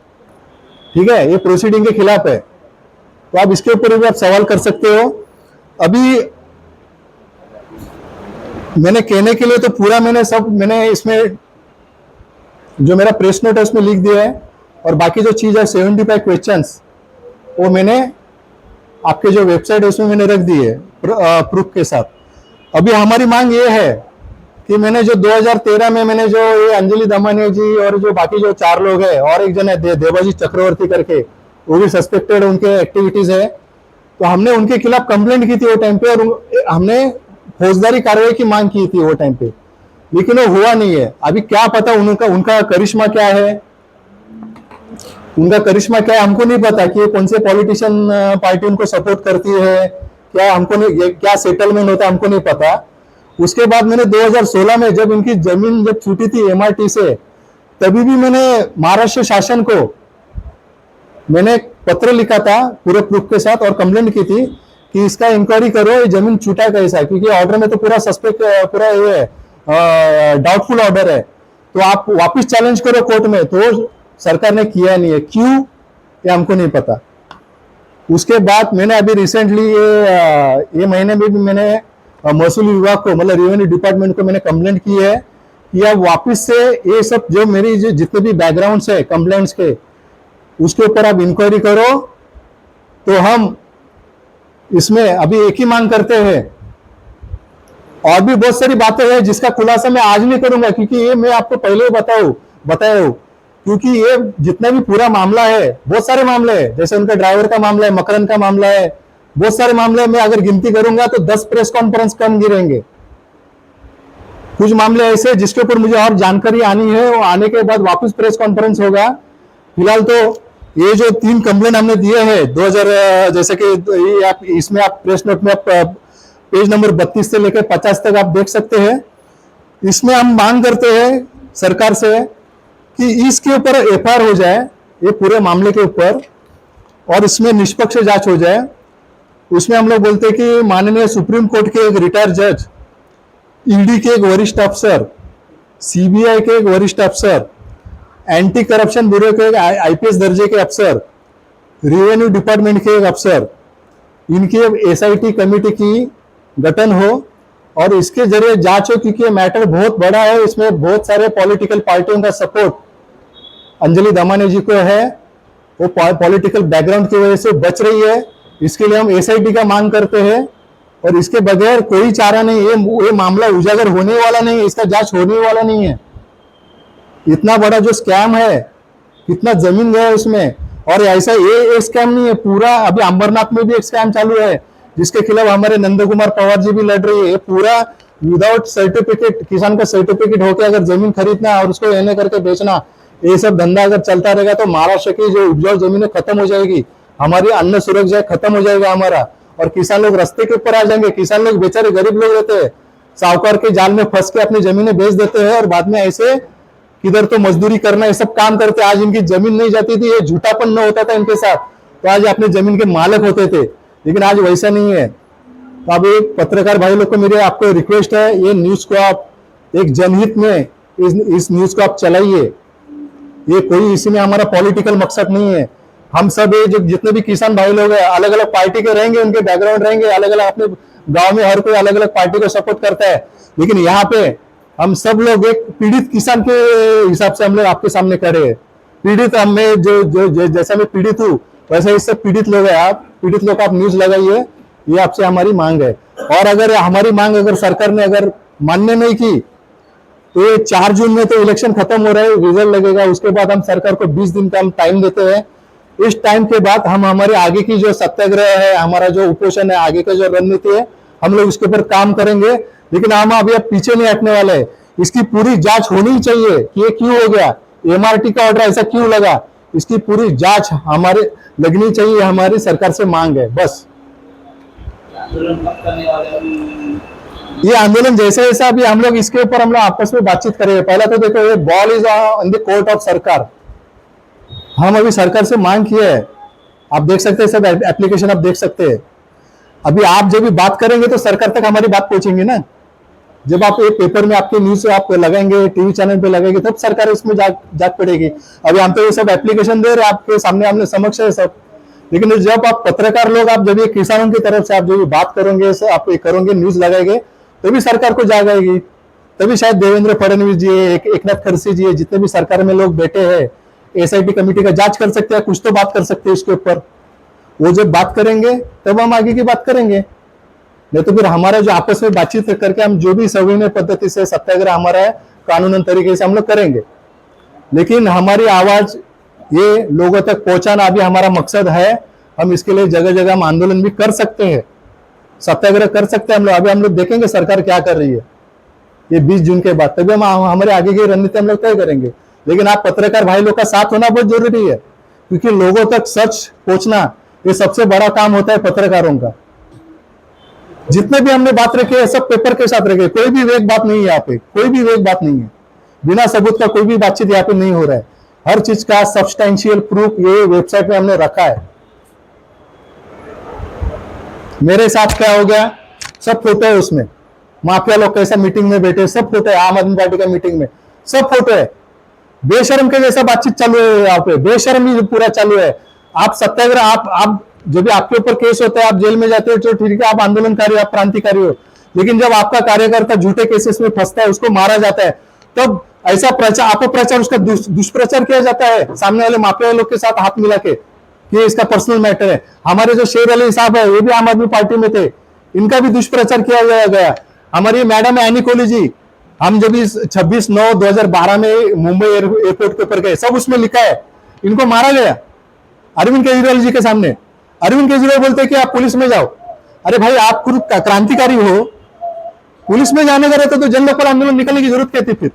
ठीक है? ये प्रोसीडिंग के खिलाफ है। तो आप इसके ऊपर भी आप सवाल कर सकते हो। अभी मैंने कहने के लिए तो पूरा मैंने इसमें जो मेरा प्रेस नोट है उसमें लिख दिया है, और बाकी जो चीज है 75 क्वेश्चंस वो मैंने आपके जो वेबसाइट है उसमें मैंने रख दी है प्रूफ के साथ। अभी हमारी मांग ये है कि मैंने जो 2013 में मैंने जो ये अंजलि दमानिया जी और जो बाकी जो 4 लोग हैं, और एक जन है देवाजी चक्रवर्ती करके, वो भी सस्पेक्टेड उनके एक्टिविटीज है, तो हमने उनके खिलाफ कंप्लेंट की थी वो टाइम पे, और हमने फौजदारी कार्रवाई की मांग की थी वो टाइम पे, लेकिन वो हुआ नहीं है। अभी क्या पता उनका करिश्मा क्या है, उनका करिश्मा क्या है हमको नहीं पता कि कौन से पॉलिटिशियन पार्टी उनको सपोर्ट करती है, क्या हमको नहीं, क्या सेटलमेंट होता है हमको नहीं पता। उसके बाद मैंने 2016 में जब इनकी जमीन जब छूटी थी एमआरटी से, तभी भी मैंने महाराष्ट्र शासन को मैंने पत्र लिखा था पूरे प्रूफ के साथ, और कंप्लेंट की थी कि इसका इंक्वायरी करो, ये जमीन छूटा कैसा है, क्योंकि ऑर्डर में तो पूरा सस्पेक्ट, पूरा ये डाउटफुल ऑर्डर है, तो आप वापस चैलेंज करो कोर्ट में। तो सरकार ने किया नहीं है, क्यों ये हमको नहीं पता। उसके बाद मैंने अभी रिसेंटली ये महीने में भी मैंने महसूल विभाग को, मतलब रेवेन्यू डिपार्टमेंट को मैंने कंप्लेंट की है कि आप वापस से ये सब जो मेरी जो जितने भी बैकग्राउंड्स है कंप्लेंट्स के, उसके ऊपर आप इंक्वायरी करो। तो हम इसमें अभी एक ही मांग करते हैं, और भी बहुत सारी बातें हैं जिसका खुलासा मैं आज नहीं करूंगा, क्योंकि ये मैं आपको पहले ही बताया हूं, क्योंकि ये जितना भी पूरा मामला है, बहुत सारे मामले हैं, जैसे उनका ड्राइवर का मामला है, मकरन का मामला है, बहुत सारे मामले हैं। मैं अगर गिनती करूंगा तो 10 प्रेस कॉन्फ्रेंस कम गिरेंगे। कुछ मामले ऐसे जिसके ऊपर मुझे और जानकारी आनी है, वो आने के बाद वापस प्रेस कॉन्फ्रेंस होगा। फिलहाल तो ये जो 3 कंप्लेंट हमने दिए हैं 2000, जैसे कि ये आप इसमें आप प्रेस नोट में आप पेज नंबर 32 से लेकर 50 तक आप देख सकते हैं। इसमें हम मांग करते हैं सरकार से कि इसके ऊपर एफआईआर हो जाए, ये पूरे मामले के ऊपर, और इसमें निष्पक्ष जांच हो जाए। उसमें हम लोग बोलते हैं कि माननीय सुप्रीम कोर्ट के एक रिटायर्ड जज, ईडी के एक वरिष्ठ अफसर, सीबीआई के एक वरिष्ठ अफसर, एंटी करप्शन ब्यूरो के एक आईपीएस दर्जे के अफसर, रेवेन्यू डिपार्टमेंट के एक अफसर, इनकी एसआईटी कमेटी की गठन हो और इसके जरिए जांच हो, क्योंकि ये मैटर बहुत बड़ा है। इसमें बहुत सारे पॉलिटिकल पार्टियों का सपोर्ट अंजलि दमानी जी को है, वो पॉलिटिकल बैकग्राउंड की वजह से बच रही है। इसके लिए हम एसआईटी का मांग करते हैं, और इसके बगैर कोई चारा नहीं। ये मामला उजागर होने वाला नहीं है, इसका जांच होने वाला नहीं है। इतना बड़ा जो स्कैम है, कितना जमीन गया उसमें, और ऐसा ये स्कैम नहीं है पूरा। अभी अंबरनाथ में भी एक स्कैम चालू है, जिसके खिलाफ हमारे नंद कुमार पवार जी भी लड़ रही है। ये पूरा विदाउट सर्टिफिकेट, किसान का सर्टिफिकेट होकर अगर जमीन खरीदना और उसको एने करके बेचना, ये सब धंधा अगर चलता रहेगा तो महाराष्ट्र की जो उपजाऊ जमीनें खत्म हो जाएगी, हमारी अन्न सुरक्षा खत्म हो जाएगा हमारा, और किसान लोग रास्ते के ऊपर आ जाएंगे। किसान लोग बेचारे गरीब लोग रहते हैं, साहूकार के जाल में फंस के अपनी जमीनें बेच देते हैं, और बाद में ऐसे किधर तो मजदूरी करना, ये सब काम करते। आज इनकी जमीन नहीं जाती थी, ये झूठापन न होता था इनके साथ, तो आज अपने जमीन के मालिक होते थे। लेकिन आज वैसा नहीं है। तो अब एक पत्रकार भाई लोग को मेरे आपको रिक्वेस्ट है, ये न्यूज को आप एक जनहित में इस न्यूज को आप चलाइए। ये कोई इसी में हमारा पॉलिटिकल मकसद नहीं है। हम सब ये जो जितने भी किसान भाई लोग हैं, अलग अलग पार्टी के रहेंगे, उनके बैकग्राउंड रहेंगे अलग अलग, अपने गांव में हर कोई अलग अलग पार्टी को सपोर्ट करता है। लेकिन यहाँ पे हम सब लोग एक पीड़ित किसान के हिसाब से हम लोग आपके सामने खड़े हैं। पीड़ित हमें जो जैसा मैं पीड़ित हूँ, वैसे इससे पीड़ित लोग हैं। आप पीड़ित लोग आप न्यूज लगाइए, ये आपसे हमारी मांग है। और अगर हमारी मांग अगर सरकार ने अगर मान्य नहीं की, तो ये 4 जून में तो इलेक्शन खत्म हो रहा है, रिजल्ट लगेगा, उसके बाद हम सरकार को 20 दिन का हम टाइम देते हैं। इस टाइम के बाद हम हमारे आगे की जो सत्याग्रह है, हमारा जो उपोषण है, आगे का जो रणनीति है, हम लोग इसके ऊपर काम करेंगे। लेकिन हम अभी अब पीछे नहीं हटने वाले हैं। इसकी पूरी जांच होनी चाहिए कि ये क्यों हो गया, एमआरटी का ऑर्डर ऐसा क्यों लगा, इसकी पूरी जांच हमारे लगनी चाहिए, हमारी सरकार से मांग है। बस ये आंदोलन जैसे जैसा अभी हम लोग इसके ऊपर हम लोग आपस में बातचीत करेंगे। पहला तो देखो, ये ball is on the court of सरकार। हम अभी सरकार से मांग किए है, आप देख सकते हैं, सब एप्लीकेशन आप देख सकते हैं। अभी आप जब भी बात करेंगे तो सरकार तक हमारी बात पहुंचेंगी ना। जब आप एक पेपर में आपके न्यूज आप लगाएंगे, टीवी चैनल पे लगाएंगे, तब सरकार इसमें जाग पड़ेगी। अभी हम तो ये सब एप्लीकेशन दे रहे हैं आपके सामने, हमने समक्ष है सब। लेकिन जब आप पत्रकार लोग, आप जब ये किसानों की तरफ से आप जो भी बात करोगे, आप ये करोगे, न्यूज लगाएंगे, तभी सरकार को जाग आएगी। तभी शायद देवेंद्र फडणवीस जी, एकनाथ खड़से जी, जितने भी सरकार में लोग बैठे हैं, एसआईटी कमेटी का जांच कर सकते हैं, कुछ तो बात कर सकते हैं इसके ऊपर। वो जब बात करेंगे तब हम आगे की बात करेंगे। नहीं तो फिर हमारा जो आपस में बातचीत करके हम जो भी सविनय पद्धति से सत्याग्रह हमारा है, कानूनन तरीके से हम लोग करेंगे। लेकिन हमारी आवाज ये लोगों तक पहुंचाना अभी हमारा मकसद है। हम इसके लिए जगह जगह हम आंदोलन भी कर सकते हैं, सत्याग्रह कर सकते हैं हम लोग। अभी हम लोग देखेंगे सरकार क्या कर रही है ये 20 जून के बाद, तभी हम हमारे आगे की रणनीति हम लोग तय करेंगे। लेकिन आप पत्रकार भाई लोग का साथ होना बहुत जरूरी है, क्योंकि लोगों तक सच पहुंचना ये सबसे बड़ा काम होता है पत्रकारों का। जितने भी हमने बात रखी है सब पेपर के साथ रखे, कोई भी वेग बात नहीं है यहाँ पे, कोई भी वेग बात नहीं है, बिना सबूत का कोई भी बातचीत यहाँ पे नहीं हो रहा है। हर चीज का सब्सटेंशियल प्रूफ ये वेबसाइट में हमने रखा है। मेरे साथ क्या हो गया, सब फोटो है उसमें। माफिया लोग कैसा मीटिंग में बैठे, सब फोटो है। आम आदमी पार्टी का मीटिंग में सब फोटो है। बेशर्म के जैसा बातचीत चालू है यहाँ पे, बेशर्म ही पूरा चालू है। आप सत्याग्रह, आप जब भी आपके ऊपर केस होता है, आप जेल में जाते हो तो ठीक है, आप आंदोलनकारी, आप क्रांतिकारी हो। लेकिन जब आपका कार्यकर्ता झूठे केसेस में फंसता है, उसको मारा जाता है, तब ऐसा प्रचार, अपप्रचार, उसका दुष्प्रचार किया जाता है सामने वाले माफिया लोग के साथ हाथ मिला के कि इसका पर्सनल मैटर है। हमारे जो शेर अली साहब है, ये भी आम आदमी पार्टी में थे, इनका भी दुष्प्रचार किया गया। हमारी मैडम है एनी कोहली जी, हम जब इस 26/9/2012 में मुंबई एयरपोर्ट के ऊपर गए, सब उसमें लिखा है इनको मारा गया अरविंद केजरीवाल जी के सामने। अरविंद केजरीवाल बोलते हैं कि आप पुलिस में जाओ। अरे भाई, आप खुद क्रांतिकारी हो, पुलिस में जाने का रहता तो जन लोकपाल आंदोलन निकलने की जरूरत क्या थी? फिर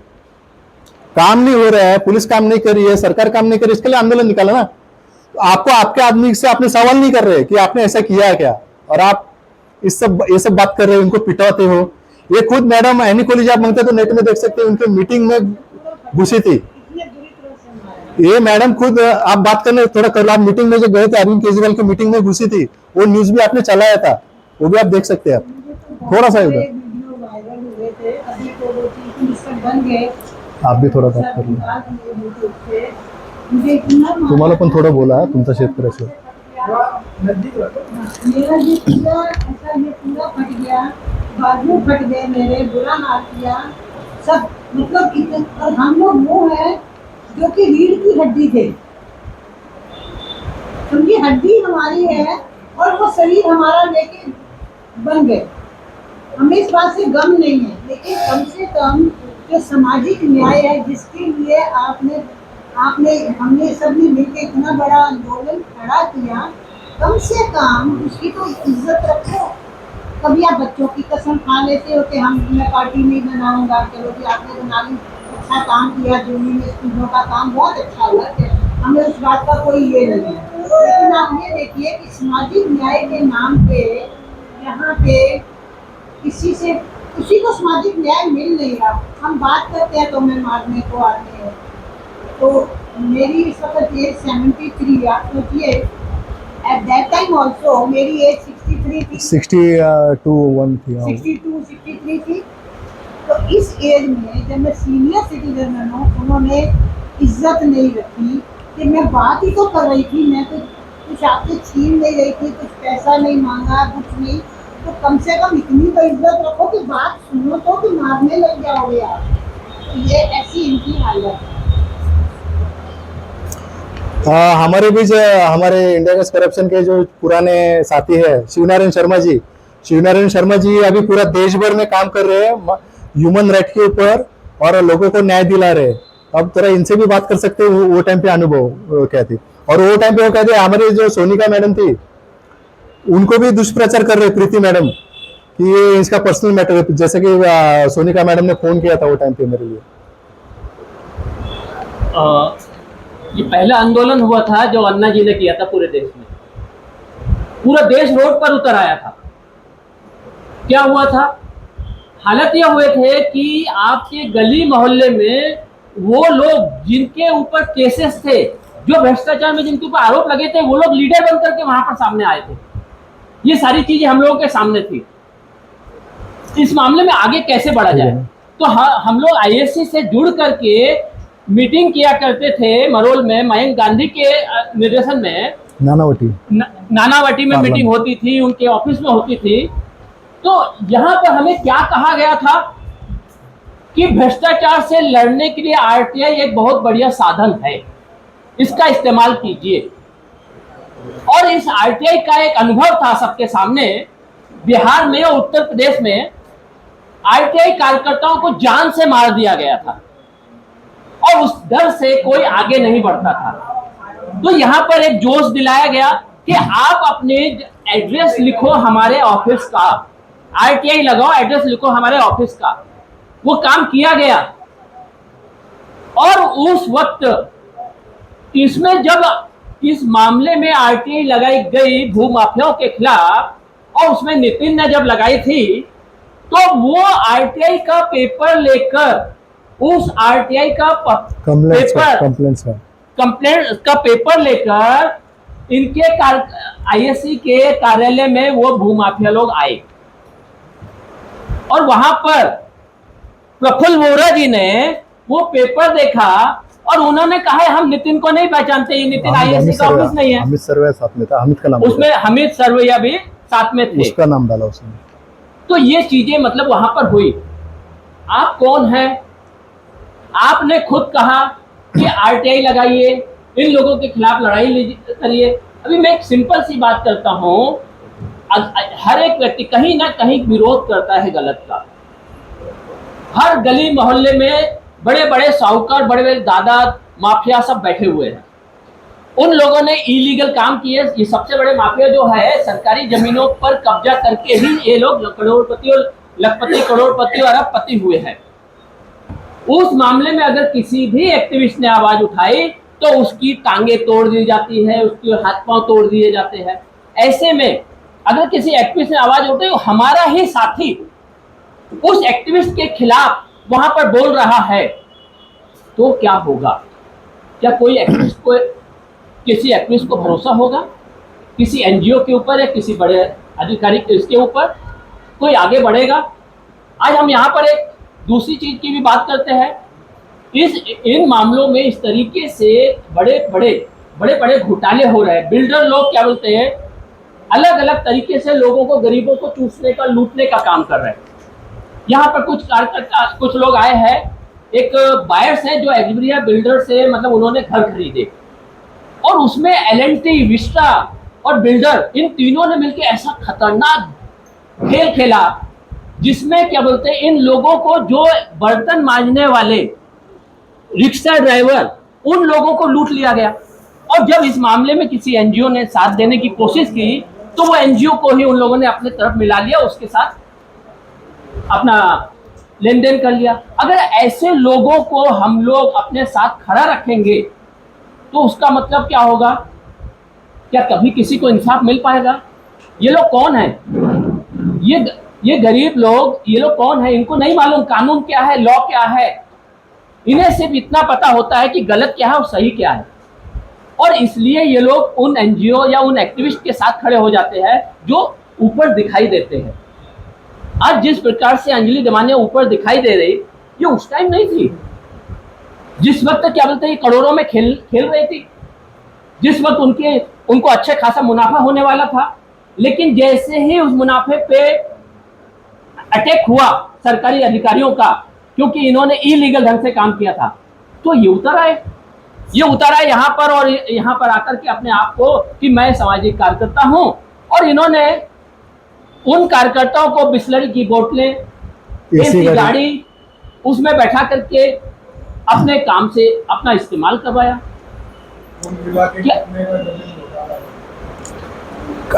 काम नहीं हो रहा है, पुलिस काम नहीं कर रही है, सरकार काम नहीं कर रही, इसके लिए आंदोलन निकाला ना। तो आपको आपके आदमी से आपने सवाल नहीं कर रहे कि आपने ऐसा किया है क्या, और आप ये सब बात कर रहे हो, इनको पिटवाते हो। ये खुद मैडम एनी कोहली जी, आप मांगते तो नेट में देख सकते हो, उनके मीटिंग में घुसी थी ये मैडम खुद। आप बात करने थोड़ा कर लो, आप मीटिंग में जो गए थे अरविंद केजरीवाल की मीटिंग में घुसी थी, वो न्यूज भी आपने चलाया था, वो भी आप देख सकते हैं। आप थोड़ा सा इधर आप भी थोड़ा बात कर लो, तुम्हाला पण थोडं बोला तुमचा शेतकऱ्याशी। मेरा ये पूरा ऐसा ये पूरा फट गया, बाजू फट गए मेरे, बुरा हाल किया सब, मतलब इतने। और हम लोग वो है जो कि रीढ़ की हड्डी थे, उनकी हड्डी हमारी है और वो शरीर हमारा लेके बन गए। हमें इस बात से गम नहीं है, लेकिन कम से कम जो सामाजिक न्याय है जिसके लिए आपने हमने सबने मिलकर इतना बड़ा आंदोलन खड़ा किया, कम से कम उसकी तो इज्जत रखो। कभी आप बच्चों की कसम खा लेते हो कि मैं पार्टी नहीं बनाऊंगा, चलो जी आपने बना ली, अच्छा काम किया, जूनी में स्कूलों का काम बहुत अच्छा हुआ, हमें उस बात का कोई ये नहीं है। लेकिन आप ये देखिए कि सामाजिक न्याय के नाम पे यहाँ पे किसी को सामाजिक न्याय मिल नहीं रहा। हम बात करते हैं तो मैं मारने को आते हैं। तो मेरी इस वक्त एज 73, आप सोचिए एट दैट टाइम ऑल्सो मेरी एज 63 थी, 62 थी, 63 थी। तो इस एज में जब मैं सीनियर सिटीजन हूँ, उन्होंने इज्जत नहीं रखी कि मैं बात ही तो कर रही थी, मैं तो कुछ आपसे छीन नहीं रही थी, कुछ पैसा नहीं मांगा, कुछ नहीं। तो कम से कम इतनी तो इज्जत रखो कि बात सुनो तो कि मारने लग जाओगे आप। तो ये ऐसी इनकी हालत है। हमारे बीच हमारे इंडिया गैस करप्शन के जो पुराने साथी है शिवनारायण शर्मा जी अभी पूरा देश भर में काम कर रहे हैं ह्यूमन राइट के ऊपर और लोगों को न्याय दिला रहे हैं। अब थोड़ा इनसे भी बात कर सकते हो, वो टाइम पे अनुभव क्या थी, और वो टाइम पे वो कहते हमारी जो सोनिका मैडम थी उनको भी दुष्प्रचार कर रहे प्रीति मैडम कि ये इसका पर्सनल मैटर है, जैसे कि सोनिका मैडम ने फोन किया था वो टाइम पे मेरे लिए। ये पहला आंदोलन हुआ था जो अन्ना जी ने किया था पूरे देश में, पूरा देश रोड पर उतर आया था। क्या हुआ था, हालत यह हुए थे कि आपके गली मोहल्ले में वो लोग जिनके ऊपर केसेस थे, जो भ्रष्टाचार में जिनके ऊपर आरोप लगे थे, वो लोग लीडर बनकर के वहां पर सामने आए थे। ये सारी चीजें हम लोगों के सामने थी। इस मामले में आगे कैसे बढ़ा जाए, तो हम लोग आईएससी से जुड़ करके मीटिंग किया करते थे मरोल में, मयंक गांधी के निर्देशन में नानावटी में मीटिंग होती थी, उनके ऑफिस में होती थी। तो यहाँ पर हमें क्या कहा गया था कि भ्रष्टाचार से लड़ने के लिए आरटीआई एक बहुत बढ़िया साधन है, इसका इस्तेमाल कीजिए। और इस आरटीआई का एक अनुभव था सबके सामने, बिहार में और उत्तर प्रदेश में आरटीआई कार्यकर्ताओं को जान से मार दिया गया था और उस डर से कोई आगे नहीं बढ़ता था। तो यहाँ पर एक जोश दिलाया गया कि आप अपने एड्रेस लिखो हमारे ऑफिस का, आरटीआई लगाओ, एड्रेस लिखो हमारे ऑफिस का। वो काम किया गया और उस वक्त इसमें जब इस मामले में आरटीआई लगाई गई भूमाफियाओं के खिलाफ और उसमें नितिन ने जब लगाई थी, तो वो आरटीआई का पेपर लेकर, उस आरटीआई का कंप्लेंट का पेपर लेकर इनके आईएससी के कार्यालय में वो भूमाफिया लोग आए और वहां पर प्रफुल्ल वोरा जी ने वो पेपर देखा और उन्होंने कहा हम नितिन को नहीं पहचानते, ये नितिन आईएससी का ऑफिस नहीं है। अमित सर्वैया साथ में था, अमित का नाम, उसमें अमित सर्वैया भी साथ में थे, उसका नाम डाला उसने। तो ये चीजें मतलब वहां पर हुई। आप कौन है, आपने खुद कहा कि आरटीआई लगाइए, इन लोगों के खिलाफ लड़ाई करिए। अभी मैं एक सिंपल सी बात करता हूं, हर एक व्यक्ति कहीं ना कहीं विरोध करता है गलत का, हर गली मोहल्ले में बड़े बड़े साहूकार, बड़े बड़े दादा, माफिया सब बैठे हुए हैं। उन लोगों ने इलीगल काम किए। ये सबसे बड़े माफिया जो है, सरकारी जमीनों पर कब्जा करके ही ये लोग करोड़पति और लखपति, करोड़पति और अरबपति हुए हैं। उस मामले में अगर किसी भी एक्टिविस्ट ने आवाज उठाई तो उसकी टांगे तोड़ दी जाती है, उसके हाथ पांव तोड़ दिए जाते हैं। ऐसे में अगर किसी एक्टिविस्ट ने आवाज उठाई, हमारा ही साथी उस एक्टिविस्ट के खिलाफ वहां पर बोल रहा है, तो क्या होगा? क्या कोई एक्टिविस्ट को, किसी एक्टिविस्ट को भरोसा होगा किसी एनजीओ के ऊपर या किसी बड़े अधिकारी इसके ऊपर? कोई आगे बढ़ेगा? आज हम यहाँ पर एक दूसरी चीज की भी बात करते हैं। इन मामलों में इस तरीके से बड़े बड़े घोटाले हो रहे हैं। बिल्डर लोग क्या बोलते हैं, अलग अलग तरीके से लोगों को, गरीबों को चूसने का, लूटने का काम कर रहे हैं। यहाँ पर कुछ कार्यकर्ता, कुछ लोग आए हैं, एक बायर्स है जो एग्रीबिया बिल्डर से, मतलब उन्होंने घर खरीदे और उसमें एलएनटी, विस्टा और बिल्डर, इन तीनों ने मिलकर ऐसा खतरनाक खेल खेला जिसमें क्या बोलते हैं, इन लोगों को, जो बर्तन मांजने वाले रिक्शा ड्राइवर, उन लोगों को लूट लिया गया। और जब इस मामले में किसी एनजीओ ने साथ देने की कोशिश की तो वो एनजीओ को ही उन लोगों ने अपने तरफ मिला लिया, उसके साथ अपना लेन देन कर लिया। अगर ऐसे लोगों को हम लोग अपने साथ खड़ा रखेंगे तो उसका मतलब क्या होगा? क्या कभी किसी को इंसाफ मिल पाएगा? ये लोग कौन है? ये गरीब लोग, ये लोग कौन है? इनको नहीं मालूम कानून क्या है, लॉ क्या है। इन्हें सिर्फ इतना पता होता है कि गलत क्या है और सही क्या है, और इसलिए ये लोग उन एनजीओ या उन एक्टिविस्ट के साथ खड़े हो जाते हैं जो ऊपर दिखाई देते हैं। आज जिस प्रकार से अंजलि दमानिया ऊपर दिखाई दे रही, ये उस टाइम नहीं थी जिस वक्त क्या बोलते हैं करोड़ों में खेल रही थी, जिस वक्त उनको अच्छा खासा मुनाफा होने वाला था। लेकिन जैसे ही उस मुनाफे पे अटैक हुआ सरकारी अधिकारियों का, क्योंकि इन्होंने इलीगल ढंग से काम किया था, तो ये उतर आए यहाँ पर, और यहाँ पर आकर के अपने आप को कि मैं सामाजिक कार्यकर्ता हूं, और इन्होंने उन कार्यकर्ताओं को बिस्लरी की बोतलें, एसी गाड़ी, उसमें बैठा करके अपने काम से अपना इस्तेमाल करवाया।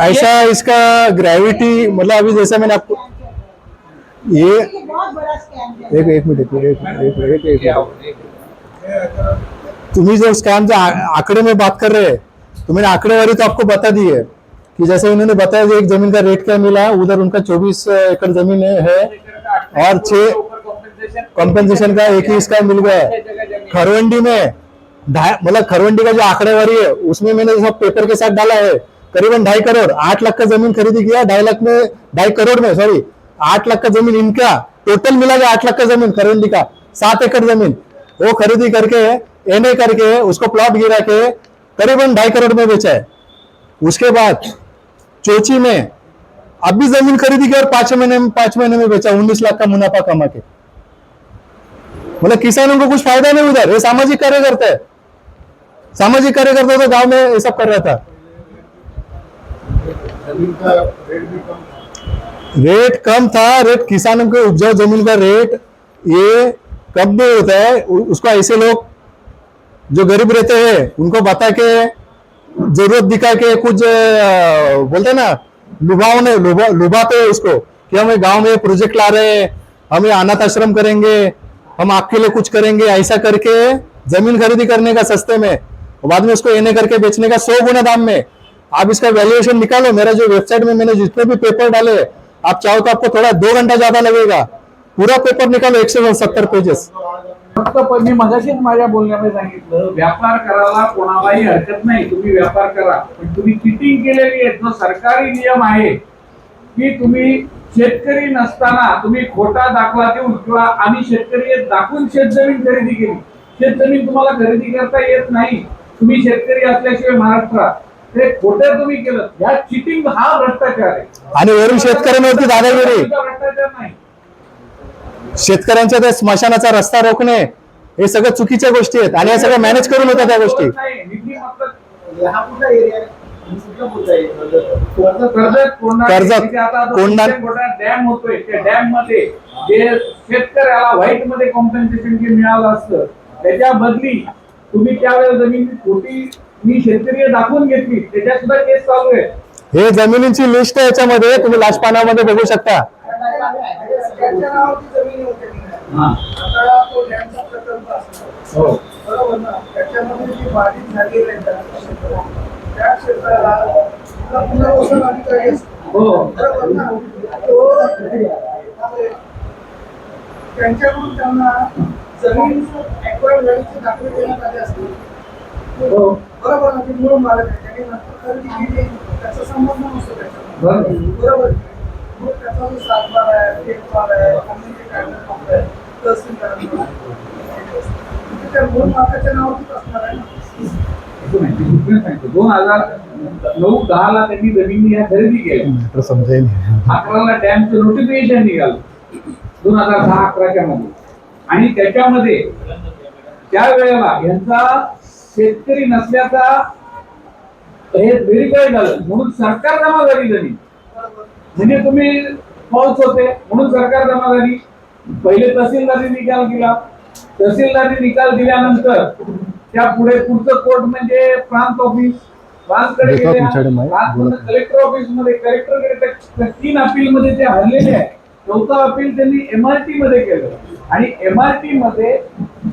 ऐसा इसका ग्रेविटी, मतलब अभी जैसा मैंने आपको ये बहुत बड़ा स्कैम है। एक मिनट तुम्हें जो स्कैम जो आंकड़े में बात कर रहे हैं, तो मैंने आंकड़ेवारी तो आपको बता दी है कि जैसे उन्होंने बताया कि एक जमीन का रेट क्या मिला, उधर उनका 24 एकड़ जमीन है और 6 कॉम्पेंसेशन का एक ही इसका मिल गया। खरवंडी में मतलब खरवंडी का जो आंकड़ेवारी है उसमें मैंने सब पेपर के साथ डाला है, करीबन 2.5 करोड़, 8 लाख का जमीन खरीदी किया, 2.5 करोड़ में, सॉरी 8 लाख का जमीन इनका टोटल मिला गया। 8 लाख का जमीन खरवंडी का, 7 एकड़ जमीन वो खरीदी करके एनए करके उसको प्लॉट गिरा के करीबन 2.5 करोड़ में बेचा है। उसके बाद चोची में अभी जमीन खरीदी की और 5 महीने में बेचा, 19 लाख का मुनाफा कमा के। मतलब किसानों को कुछ फायदा नहीं उधर। ये सामाजिक कार्यकर्ता है, सामाजिक कार्यकर्ता तो गांव में ये सब कर रहा था। रेट कम था, रेट किसानों के उपजाऊ जमीन का रेट ये कब भी होता है, उसको ऐसे लोग जो गरीब रहते हैं उनको बता के, जरूरत दिखा के, कुछ बोलते हैं ना, लुभाते हैं उसको कि हम गांव में प्रोजेक्ट ला रहे हैं, हम अनाथ आश्रम करेंगे, हम आपके लिए कुछ करेंगे, ऐसा करके जमीन खरीदी करने का सस्ते में, बाद में उसको एने करके बेचने का 100 गुना दाम में। आप इसका वैल्यूएशन निकालो, मेरा जो वेबसाइट में मैंने जितने भी पेपर डाले, आप चाहो तो आपको थोड़ा 2 घंटा ज्यादा लगेगा, पूरा पेपर निकालो, 170 पेजेस। फक्त पण मी मगाशीच माझ्या बोलण्यामध्ये सांगितलं, व्यापार करायला कोणालाही हरकत नाही, तुम्ही व्यापार करा, पण तुम्ही चिटिंग केलेली आहे। जो सरकारी नियम आहे की तुम्ही शेतकरी नसताना तुम्ही खोटा दाखला देऊन किंवा आम्ही शेतकरी दाखवून शेतजमीन खरेदी केली, शेतजमीन तुम्हाला खरेदी करता येत नाही, तुम्ही शेतकरी असल्याशिवाय महाराष्ट्रात, ते खोटं तुम्ही केलं, ह्या चिटिंग हा भ्रष्टाचार आहे। आणि वरून शेतकऱ्यांवरती दादागिरी, भ्रष्टाचार नाही, शेतकऱ्यांच्या त्या स्मशानाचा रस्ता रोखणे, हे सगळं चुकीच्या गोष्टी आहेत आणि या सगळं मॅनेज करून होत्या त्या गोष्टी। निधी मतलब हा कुठला एरिया आहे? कर्जत, कोंढा डॅम होतोय त्या डॅम मध्ये जे शेतकऱ्याला व्हाईट मध्ये कॉम्पेन्सेशन जे मिळालं असतं त्याच्या बदली तुम्ही त्यावेळेस जमीन खोटी मी शेतकरी दाखवून घेतली त्याच्यात सुद्धा केस चालू आहे. हे जमिनींची लिस्ट आहे, याच्यामध्ये तुम्ही लास्ट पानामध्ये बघू शकता. त्याच्या नावाची जमीन होते हा. आता तो डॅमचा प्रकल्प असतो हो. बरोबर ना, त्याच्यामध्ये जी बाधित झालेली आहे त्या क्षेत्राला पुनर्वसन अधिकारी असतो. हो. बरोबर ना, तो त्यांच्याकडून त्यांना जमीन ऍक्वायर झाल्याचे दाखले देण्यात आले असते. हो. बरोबर ना, ते मूळ मालक आहे त्यांनी नंतर खरेदी केली त्याचा संबंध नसतो त्याच्यामध्ये. बरोबर. बरोबर. मग त्याचा जो सातबार आहे, देखभाल आहे, कम्युनिटी काढणं आहे, तहसील करणं त्या मूळ मालकाच्या नावावरतीच असणार आहे ना. 2009-10 ला त्यांनी जमिनी ह्या खरेदी केल्या. समजेल. 11ला डॅमचं नोटिफिकेशन निघालं 2010-11च्या मध्ये आणि त्याच्यामध्ये त्या वेळेला यांचा शेतकरी नसल्याचा हे व्हेरीफाय झालं म्हणून सरकार जमा झाली जमीन. म्हणजे तुम्ही फॉल्स होते म्हणून सरकार जमा झाली. पहिले तहसीलदारी निकाल दिला. तहसीलदारी निकाल दिल्यानंतर त्या पुढे पुढचं कोर्ट म्हणजे प्रांत ऑफिस प्रांतकडे कलेक्टर ऑफिस मध्ये कलेक्टरकडे 3 अपील मध्ये ते हरलेले आहे. 4था अपील त्यांनी MRT मध्ये केलं आणि MRT मध्ये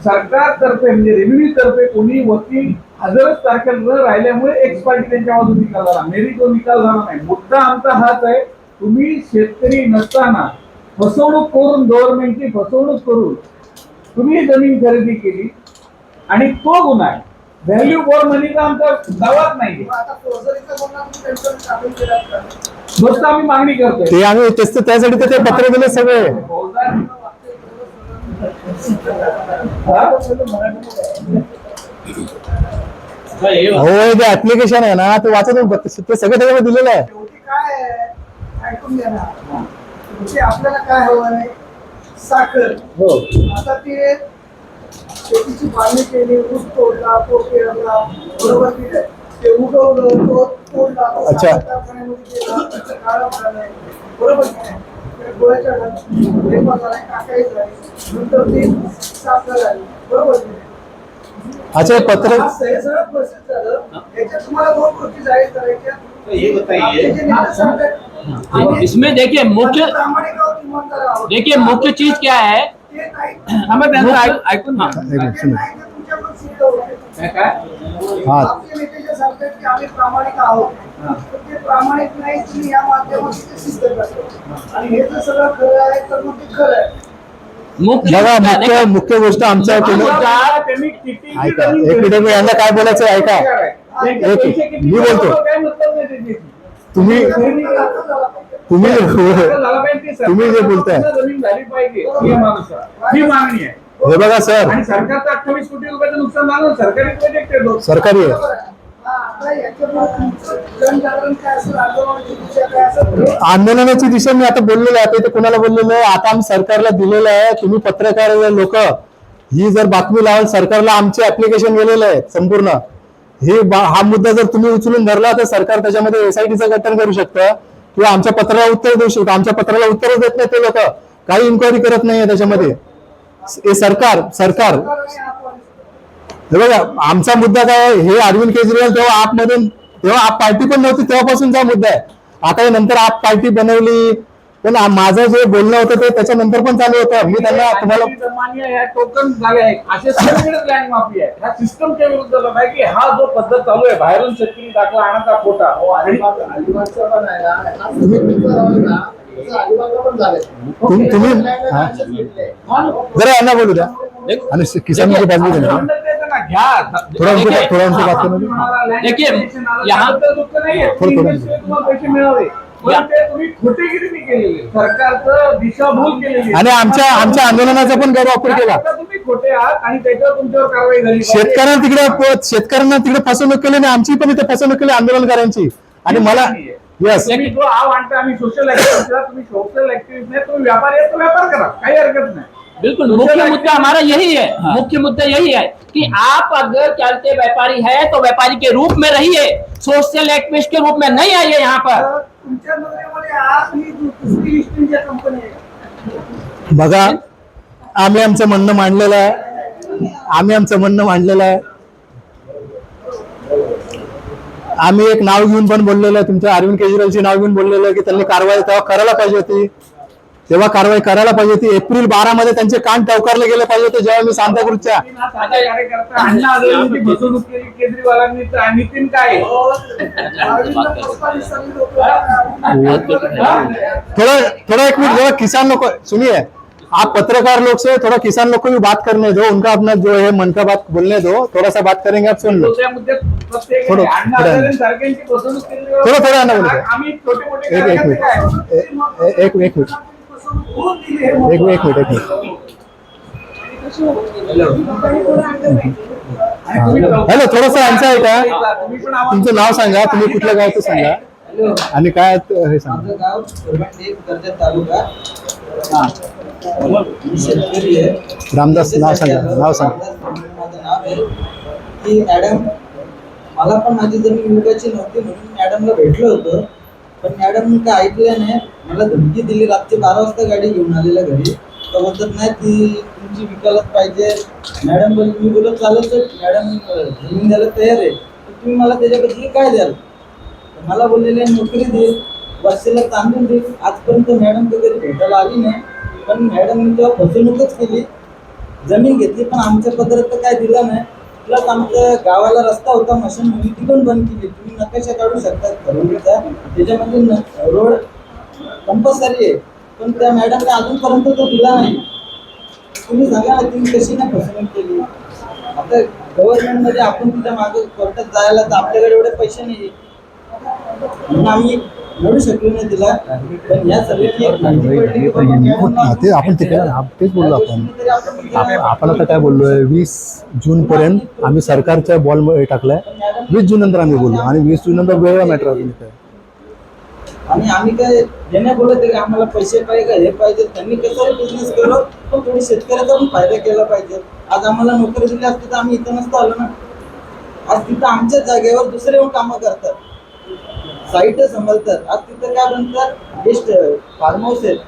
सरकारतर्फे म्हणजे रेव्हेन्यू तर्फे कोणी वकील हजरच तारखेला न राहिल्यामुळे एक्स पार्टी त्यांच्या बाजूने निकाल झाला. मेरी तो निकाल झाला नाही. मुद्दा आमचा हाच आहे, तुम्ही शेतकरी नसताना फसवणूक करून गव्हर्नमेंटची फसवणूक करून तुम्ही जमीन खरेदी केली आणि तो गुन्हा आहे. व्हॅल्यू फॉर मनीचा आमच्या गावात नाही. आता फोर्जरीचा गुन्हा तुम्ही त्यांच्यावर दाखल केलात का? नुसतं आम्ही मागणी करतोय. ते आम्ही त्यासाठी तर ते पत्र दिले सगळे. हो, जे ऍप्लिकेशन आहे ना ते वाचून ते सगळं त्याच्यामध्ये दिलेलं आहे. शेवटी काय आहे ऐकून घ्या ना. शेवटी आपल्याला काय हवं आहे? साखर. हो. आता ते शेतीची पाणी केली, ऊस तोडला, तो पेरला, बरोबर की नाही? ते उगवलं, तो तोडला, तो अच्छा. साखर कारखान्यामध्ये गेला, त्याचं काळं झालंय, बरोबर की नाही? त्या गोळ्याच्या वेपर झालाय, काकाई झाली, नंतर ती साखर झाली, बरोबर की नाही? अच्छा, हे पत्र हे सगळं प्रोसेस झालं. याच्यात तुम्हाला 2 गोष्टी जाहीर करायच्या. आपले जे नेते सांगतात, इसमें देखिए मुख्य प्रामाणिक आहोत, इमानदार आहोत. देखिए मुख्य चीज क्या है. ते नाही. आम्ही त्यांचं ऐकून एक मिनिट, ते नाही ते तुमच्याकडून सिद्ध होते. काय हा आपले नेते जे सांगतात की आम्ही प्रामाणिक आहोत, तर ते प्रामाणिक नाही तुम्ही या माध्यमातून ते सिद्ध करतो. आणि हे जर सगळं खरं आहे तर मग ते खरं आहे. मुख्य बघा, मुख्य गोष्ट आमच्या त्यांनी किती ऐका, एक मिनिट, मी यांना काय बोलायचं आहे, ऐका. मी बोलतो. काय मतलब नाही त्याची. तुम्ही दाखल झाला पाहिजे. तुम्ही झाला पाहिजे ते तुम्ही जे बोलताय. जमीन झाली पाहिजे ही मागणी आहे. हे बघा सर, आणि सरकारचं 28 कोटी रुपयाचं नुकसान झालं. सरकारी प्रोजेक्ट आहे तो. सरकारी आहे. बरोबर आहे. आता याच्यामुळे तुमचं जनजागरण काय असेल, आंदोलनाची दिशा काय असेल, आंदोलनाची दिशा मी आता बोललेलो आहे. ते कोणाला बोललेलो आहे, आता आम्ही सरकारला दिलेलं आहे. तुम्ही पत्रकार लोक ही जर बातमी लावून सरकारला आमचे ऍप्लिकेशन गेलेलं आहे संपूर्ण. हा मुद्दा जर तुम्ही उचलून धरला तर सरकार त्याच्यामध्ये SITचं गठन करू शकतं किंवा आमच्या पत्राला उत्तर देऊ शकतो. आमच्या पत्राला उत्तरच देत नाही ते लोक, काही इन्क्वायरी करत नाहीये त्याच्यामध्ये. हे सरकार हे बघा, आमचा मुद्दा काय आहे, हे अरविंद केजरीवाल तेव्हा आपमधून, तेव्हा आप पार्टी पण नव्हती तेव्हापासूनचा मुद्दा आहे. आता नंतर आप पार्टी बनवली, पण माझं जे बोलणं होतं ते त्याच्यानंतर पण चालू होतं. मी त्यांना तुम्हाला टोकन झाले आहेत असे सगळे लँड माफी आहे. ह्या सिस्टमच्या विरुद्ध लढा आहे की हा जो पद्धत चालू आहे बाहेरून शेतकरी दाखला आणायचा खोटा. तुम्ही जरा यांना बोलू द्या आणि किसानची बाजू द्या. थोड़ा उनसे बात करना. देखिए, यहाँ पैसे मिळावे पण ते तुम्ही खोटेगिरी केलेली, सरकारचं दिशाभूल केलेली आणि आमच्या आंदोलनाचा पण गैरवापर केला. तुम्ही खोटे आहात आणि त्याच्यावर तुमच्यावर कारवाई झाली. शेतकऱ्यांना तिकडे फसवणूक केली आणि आमची पण इथे फसवणूक केली आंदोलनकारांची. आणि मला यस, तुम्ही जो हा आणता आम्ही सोशल ऍक्टिव्हिस्ट, तुम्ही सोशल ऍक्टिव्हिस्ट नाही, तुम्ही व्यापारी आहे तर व्यापार करा, काही हरकत नाही. बिल्कुल मुख्य मुद्दा हमारा यही है, मुख्य मुद्दा यही है कि आप अगर चलते व्यापारी है तो व्यापारी के रूप में रहिए, सोशल एक्टिविस्ट के रूप में नहीं आइए यहाँ पर। तर तुमच्या नजरेमध्ये आज ही दुसरी ईस्ट इंडिया कंपनी आहे. बघा, आम्ही आमचं म्हणणं मांडलेलं आहे. आम्ही एक नाव घेऊन पण बोललेलं आहे, तुमच्या अरविंद केजरीवालची नाव घेऊन बोललेलं आहे की त्यांनी कारवाई तेव्हा करायला पाहिजे होती, एप्रिल 12 मध्ये त्यांचे कान टवकारले गेले पाहिजे होते जेव्हा मी सांताक्रूजच्या कार्यकर्ता अण्णा हजारेंची फसवणूक केली केजरीवालांनी, तर नितीन काय थोड़ा एक मिनट, जरा किसान लोग सुनिए, आप पत्रकार लोग से थोड़ा किसान लोग को भी बात करने दो, उनका अपना जो है मन का बात बोलने दो, थोड़ा सा बात करेंगे, आप सुन लो. दुसऱ्या मुद्द्यात प्रत्येक थोडं- अण्णा थोडं- हजारेंसारख्यांची फसवणूक केली. थोडं अण्णा बोलू द्या. आम्ही छोटे मोठे एक कार्यकर्ते मिनिट, काय एक मिनिट. हॅलो, थोडंसं आमचं आहे का, तुम्ही पण आवाज- तुमचं नाव सांगा, तुम्ही कुठल्या गावचं सांगा आणि काय हे सांगा. माझं गाव करवंडी, कर्जत तालुका. मी शेतकरी आहे. रामदास नाव सांगा, नाव सांगा. माझं नाव आहे की मॅडम, मला पण माझी जमीन विकायची नव्हती म्हणून मॅडमला भेटलो होतो, पण मॅडम काय ऐकलं नाही. मला धमकी दिली, रात्री 12 वाजता गाडी घेऊन आलेल्या घरी. तर बोलत नाही ती तुमची विकायलाच पाहिजे. मॅडम बोल, मी बोलत चालत मॅडम जमीन द्यायला तयार आहे, तर तुम्ही मला त्याच्याबद्दल काय द्याल. मला बोललेले नोकरी दे, वर्षाला तांदूळ दे. आजपर्यंत मॅडम वगैरे भेटायला आली नाही, पण मॅडमने तेव्हा फसवणूकच केली. जमीन घेतली पण आमच्या पत्रात तर काय दिलं नाही. प्लस आमच्या गावाला रस्ता होता मशीन म्हणून ती पण बंद केली. तुम्ही नकाशा काढू शकता ठरवलीचा, त्याच्यामध्ये रोड कंपल्सरी आहे, पण त्या मॅडमने अजूनपर्यंत तो दिला नाही. तुम्ही सांगा ना, तुम्ही कशी नाही फसवणूक केली. आता गव्हर्नमेंटमध्ये आपण तिच्या मागे कोर्टात जायला तर आपल्याकडे एवढे पैसे नाही, म्हणून आम्ही लढू शकलो नाही तिला. पण या सगळ्यांनी एक माहिती पडली की बाबा मॅडमला ते आपण तेच बोललो आपण आता काय बोललोय, 20 जून पर्यंत आम्ही सरकारच्या बॉल टाकलाय. 20 जून नंतर आम्ही बोललो आणि 20 जून नंतर वेगळा मॅटर काय. आणि आम्ही काय ज्यांना बोलत आहे की आम्हाला पैसे पाहिजे, हे पाहिजे, त्यांनी कसं बिझनेस केलो, पण थोडी शेतकऱ्याचा पण फायदा केला पाहिजे. आज आम्हाला नोकरी दिली असती तर आम्ही इथं नसतो आलो ना. आज तिथं आमच्या जागेवर दुसरे येऊन कामं करतात, साईट सांभाळतात. आज तिथं काय बनतात, गेस्ट फार्म हाऊस आहेत,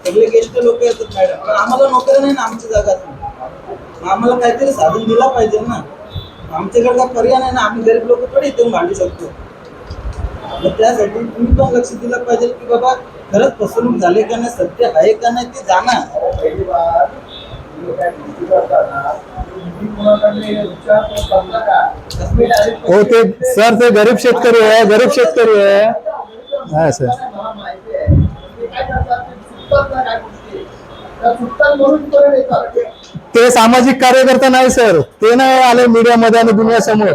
सगळे गेस्ट लोक येतात मॅडम. पण आम्हाला नोकरी नाही ना आमच्या जागात. आम्हाला काहीतरी साधन दिला पाहिजे ना. आमच्याकडे काय पर्याय नाही ना, आम्ही गरीब लोक थोडी इथून भांडू शकतो. मग त्यासाठी तुम्ही पण लक्ष दिलं पाहिजे की बाबा खरंच फसवणूक झाली का नाही, सत्य आहे का नाही ते जाणा. हो ते सर, ते गरीब शेतकरी आहे. हा सर, ते सामाजिक कार्यकर्ता नाही सर, ते नाही आले मीडियामध्ये आणि दुनियासमोर.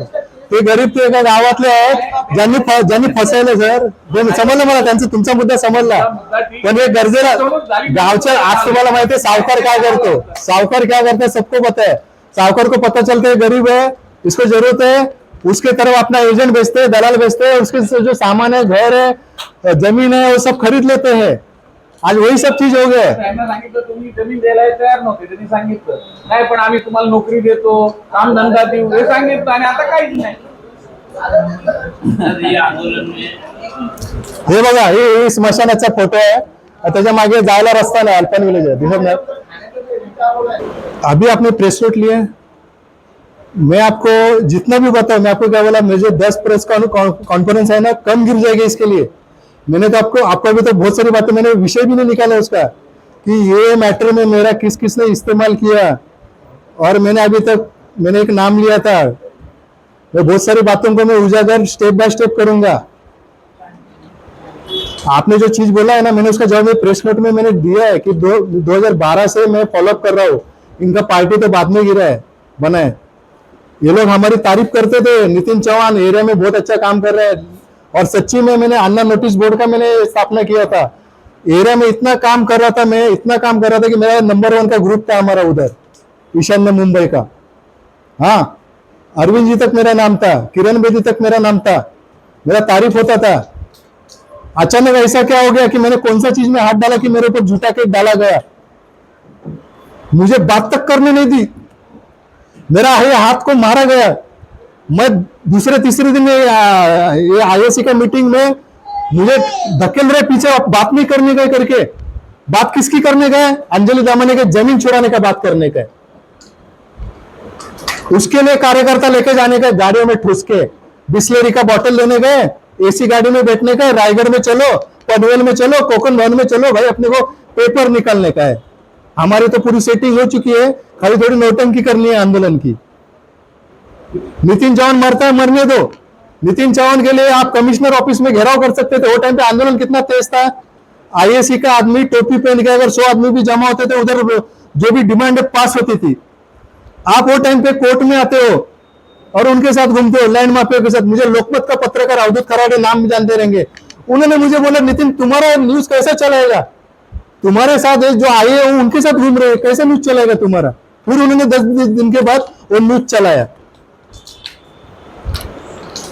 ते गरीब, ते एका गावातले आहेत ज्यांनी फसवलं सर. समजलं मला, त्यांचा तुमचा मुद्दा समजला. पण हे गरजेला गावच्या, आज तुम्हाला माहिती है सावकार क्या करते हैं, सबको पता है. सावकार को पता चलता है गरीब है, इसको जरूरत है, उसके तरफ अपना एजेंट बेचते हैं, दलाल बेचते हैं, उसके जो सामान है, घर है, जमीन है, वो सब खरीद लेते हैं. आज वही सब चीज हो गया. त्यांना सांगितलं तुम्ही जमीन द्यायला तयार नव्हते, त्यांनी सांगितलं नाही पण आम्ही तुम्हाला नोकरी देतो, काम धंदा देऊ, हे सांगितलं आणि आता काहीच नाही. हे बघा, हे स्मशानाचा फोटो आहे, त्याच्या मागे जायला रस्ता नाही, अल्पन विलेज आहे, दिसत नाही. अभी आपने प्रेस नोट लिए, मैं आपको जितना भी बताऊं, मैं आपको क्या बोला, मुझे 10 प्रेस कॉन्फ्रेंस है ना, कम गिर जाएगी इसके लिए. मैंने तो आपको अभी तो बहुत सारी बातें, मैंने विषय भी नहीं निकाला उसका कि ये मैटर में मेरा किस किसने इस्तेमाल किया, और मैंने एक नाम लिया था. मैं बहुत सारी बातों को मैं उजागर स्टेप बाय स्टेप करूंगा. आपने जो चीज बोला है ना, मैंने उसका जवाब प्रेस नोट में मैंने दिया है कि 2012 से मैं फॉलोअप कर रहा हूँ. इनका पार्टी तो बाद में गिरा है, बना है. ये लोग हमारी तारीफ करते थे, नितिन चौहान एरिया में बहुत अच्छा काम कर रहे हैं, और सच्ची में मैंने अन्ना नोटिस बोर्ड का मैंने स्थापना किया था. एरिया में इतना काम कर रहा था कि मेरा नंबर 1 का ग्रुप था हमारा उधर ईशान्य मुंबई का. हाँ, अरविंद जी तक मेरा नाम था, किरण बेदी तक मेरा नाम था, मेरा तारीफ होता था. अचानक ऐसा क्या हो गया कि मैंने कौन सा चीज में हाथ डाला कि मेरे ऊपर झूठा केस डाला गया. मुझे बात तक करने नहीं दी, मेरा ये हाथ को मारा गया। मैं दूसरे तीसरे दिन ये आईएससी का मीटिंग में मुझे धकेल रहे पीछे, बात नहीं करने गए करके। बात किसकी करने गए? अंजलि दमानिया के जमीन छुड़ाने का बात करने का। उसके लिए कार्यकर्ता लेके जाने का, गाड़ियों में ठूस के बिस्लेरी का बोतल लेने गए, एसी गाड़ी में बैठने का, रायगढ़ में चलो, पनवेल में चलो, कोकण भवन में चलो, भाई अपने को पेपर निकालने का है। हमारी तो पूरी सेटिंग हो चुकी है, खाली थोड़ी नौटंकी करनी है आंदोलन की। नितिन चौहान मरता है, मरने दो। नितिन चौहान के लिए आप कमिश्नर ऑफिस में घेराव कर सकते थे। वो टाइम पे आंदोलन कितना तेज था। आईएससी का आदमी टोपी पहन के अगर 100 आदमी भी जमा होते थे, उधर जो भी डिमांड पास होती थी। आप वो टाइम पे कोर्ट में आते हो और उनके साथ घूमते हो, लैंड माफिया के साथ। मुझे लोकमत का पत्रकार अवधूत खराड़े नाम भी जानते रहेंगे, उन्होंने मुझे बोला, नितिन तुम्हारा न्यूज कैसा चलाएगा? तुम्हारे साथ जो आए हो उनके साथ घूम रहे हो, कैसे न्यूज चलाएगा तुम्हारा? फिर उन्होंने 10 दिन के बाद वो न्यूज चलाया।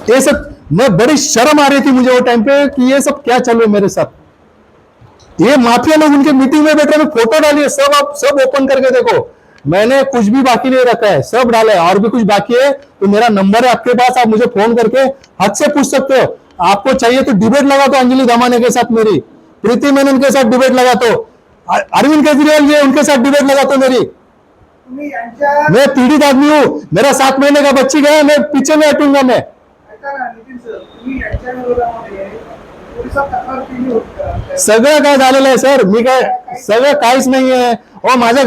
ये सब मैं बड़ी शर्म आ रही थी मुझे वो टाइम पे कि ये सब क्या चल रहा है मेरे साथ। ये माफिया लोग उनके मीटिंग में बैठे, फोटो डालिए सब, आप सब ओपन करके देखो। मैंने कुछ भी बाकी नहीं रखा है, सब डाला है। और भी कुछ बाकी है तो मेरा नंबर है आपके पास, आप मुझे फोन करके हद से पूछ सकते हो। आपको चाहिए तो डिबेट लगा दो अंजलि दमानिया के साथ, मेरी प्रीति मेनन के साथ डिबेट लगा दो, अरविंद केजरीवाल जी उनके साथ डिबेट लगा दो मेरी। तुम्ही यांच्या मैं पीड़ित आदमी हूँ, मेरा 7 महीने का बच्ची गया, मैं पीछे नहीं हटूंगा मैं। ऐका ना नितीन सर, तुम्ही यांच्या विरोधामध्ये पोलिसात तक्रार केली होती का? सगळं काय झालेलं आहे सर, मी काय सगळं काहीच नाही आहे। माझ्या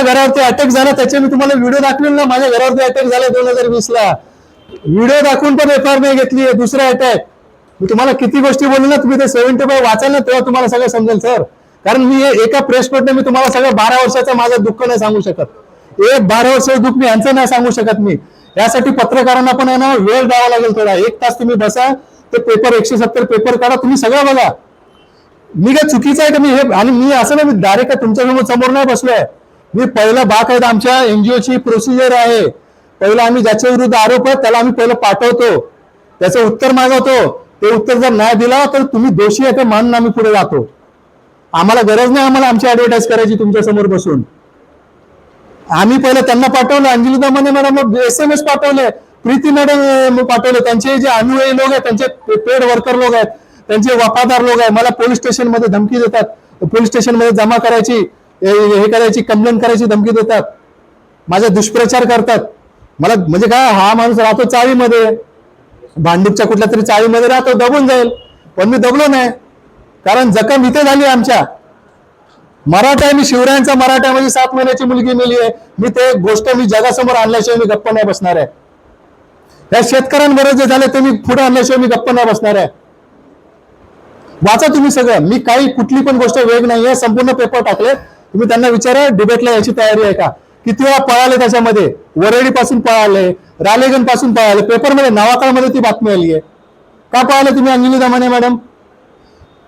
घरावरती अटॅक झाला, त्याचे मी तुम्हाला व्हिडिओ दाखवेल ना। माझ्या घरावरती अटॅक झाला 2020 ला, व्हिडिओ दाखवून पण एफआयआर नाही घेतली आहे। दुसरा अटॅक, मी तुम्हाला किती गोष्टी बोललो ना, तुम्ही ते 75 वाचाल ना, तेव्हा तुम्हाला सगळं समजेल सर। कारण मी एका प्रेस नोटने मी तुम्हाला सगळं 12 वर्षाचं माझं दुःख नाही सांगू शकत। 12 वर्षाचं दुःख मी यांचं नाही सांगू शकत मी। यासाठी पत्रकारांना पण आहे ना वेळ द्यावा लागेल थोडा। 1 तास तुम्ही बसा, ते पेपर 170 पेपर काढा, तुम्ही सगळं बघा। मी काय चुकीचं आहे का? मी हे, आणि मी असं नाही, मी डायरेक्ट तुमच्या समोर नाही बसलोय। मी पहिला बाकायदा आमच्या एनजीओची प्रोसिजर आहे, पहिला आम्ही ज्याच्या विरुद्ध आरोप आहे त्याला आम्ही पहिलं पाठवतो, त्याचं उत्तर मागवतो। ते उत्तर जर नाही दिला तर तुम्ही दोषी आहे ते मानून आम्ही पुढे जातो। आम्हाला गरज नाही आम्हाला आमची ऍडव्हर्टाईज करायची तुमच्या समोर बसून। आम्ही पहिलं त्यांना पाठवलं, अंजली दमानिया मॅडम SMS पाठवले, प्रीती मॅडम पाठवले, त्यांचे जे अनुयायी लोक आहेत, त्यांचे पेड वर्कर लोक आहेत, त्यांचे वफादार लोक आहेत, मला पोलीस स्टेशन मध्ये धमकी देतात, पोलीस स्टेशन मध्ये जमा करायची, हे करायची, कंप्लेंट करायची धमकी देतात, माझा दुष्प्रचार करतात। मला म्हणजे काय, हा माणूस राहतो चाळीमध्ये, भांडूपच्या कुठल्या तरी चाळीमध्ये राहतो, दबून जाईल, पण मी दबलो नाही, कारण जखम इथे झाली आमच्या। मराठा आहे मी, शिवरायांचा मराठा आहे, माझी 7 महिन्याची मुलगी मेली आहे। मी ते गोष्ट मी जगासमोर आणल्याशिवाय मी गप्प नाही बसणार आहे। या शेतकऱ्यांबरोबर जे झाले ते मी पुढे आणल्याशिवाय मी गप्प नाही बसणार आहे। वाचा तुम्ही सगळं, मी काही कुठली पण गोष्ट वेग नाहीये, संपूर्ण पेपर टाकले, तुम्ही त्यांना विचारा डिबेटला याची तयारी आहे का। किती वेळा पळाले त्याच्यामध्ये, वरेडी पासून पळाले, रालेगण पासून पळाले, पेपरमध्ये नवाकाळमध्ये ती बातमी आली आहे। का पळाले तुम्ही अंजली दमानिया मॅडम?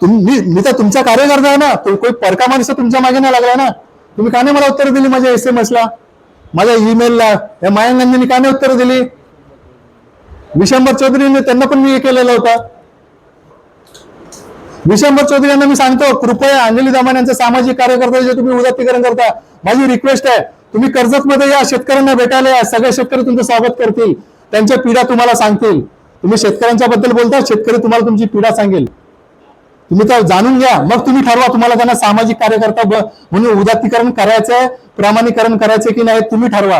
मी तर तुमचा कार्यकर्ता आहे ना, तो कोई परका माणूस तुमच्या मागे नाही लागला ना। तुम्ही का नाही मला उत्तर दिली माझ्या SMS ला, माझ्या ईमेलला? या मयांक गांधींनी का नाही उत्तर दिली? विशंबर चौधरीने, त्यांना पण मी हे केलेलं होतं। विशंबर चौधरी यांना मी सांगतो, कृपया अंजली दमानियांचा सामाजिक कार्यकर्ता जे तुम्ही उदात्तीकरण करता, माझी रिक्वेस्ट आहे, तुम्ही कर्जत मध्ये या, शेतकऱ्यांना भेटायला या, सगळे शेतकरी तुमचं स्वागत करतील, त्यांच्या पीडा तुम्हाला सांगतील। तुम्ही शेतकऱ्यांच्या बद्दल बोलता, शेतकरी तुम्हाला तुमची पीडा सांगेल, तुम्ही तर जाणून घ्या, मग तुम्ही ठरवा तुम्हाला त्यांना सामाजिक कार्यकर्ता म्हणून उदात्तीकरण करायचंय, प्रामाणिकरण करायचंय की नाही, तुम्ही ठरवा।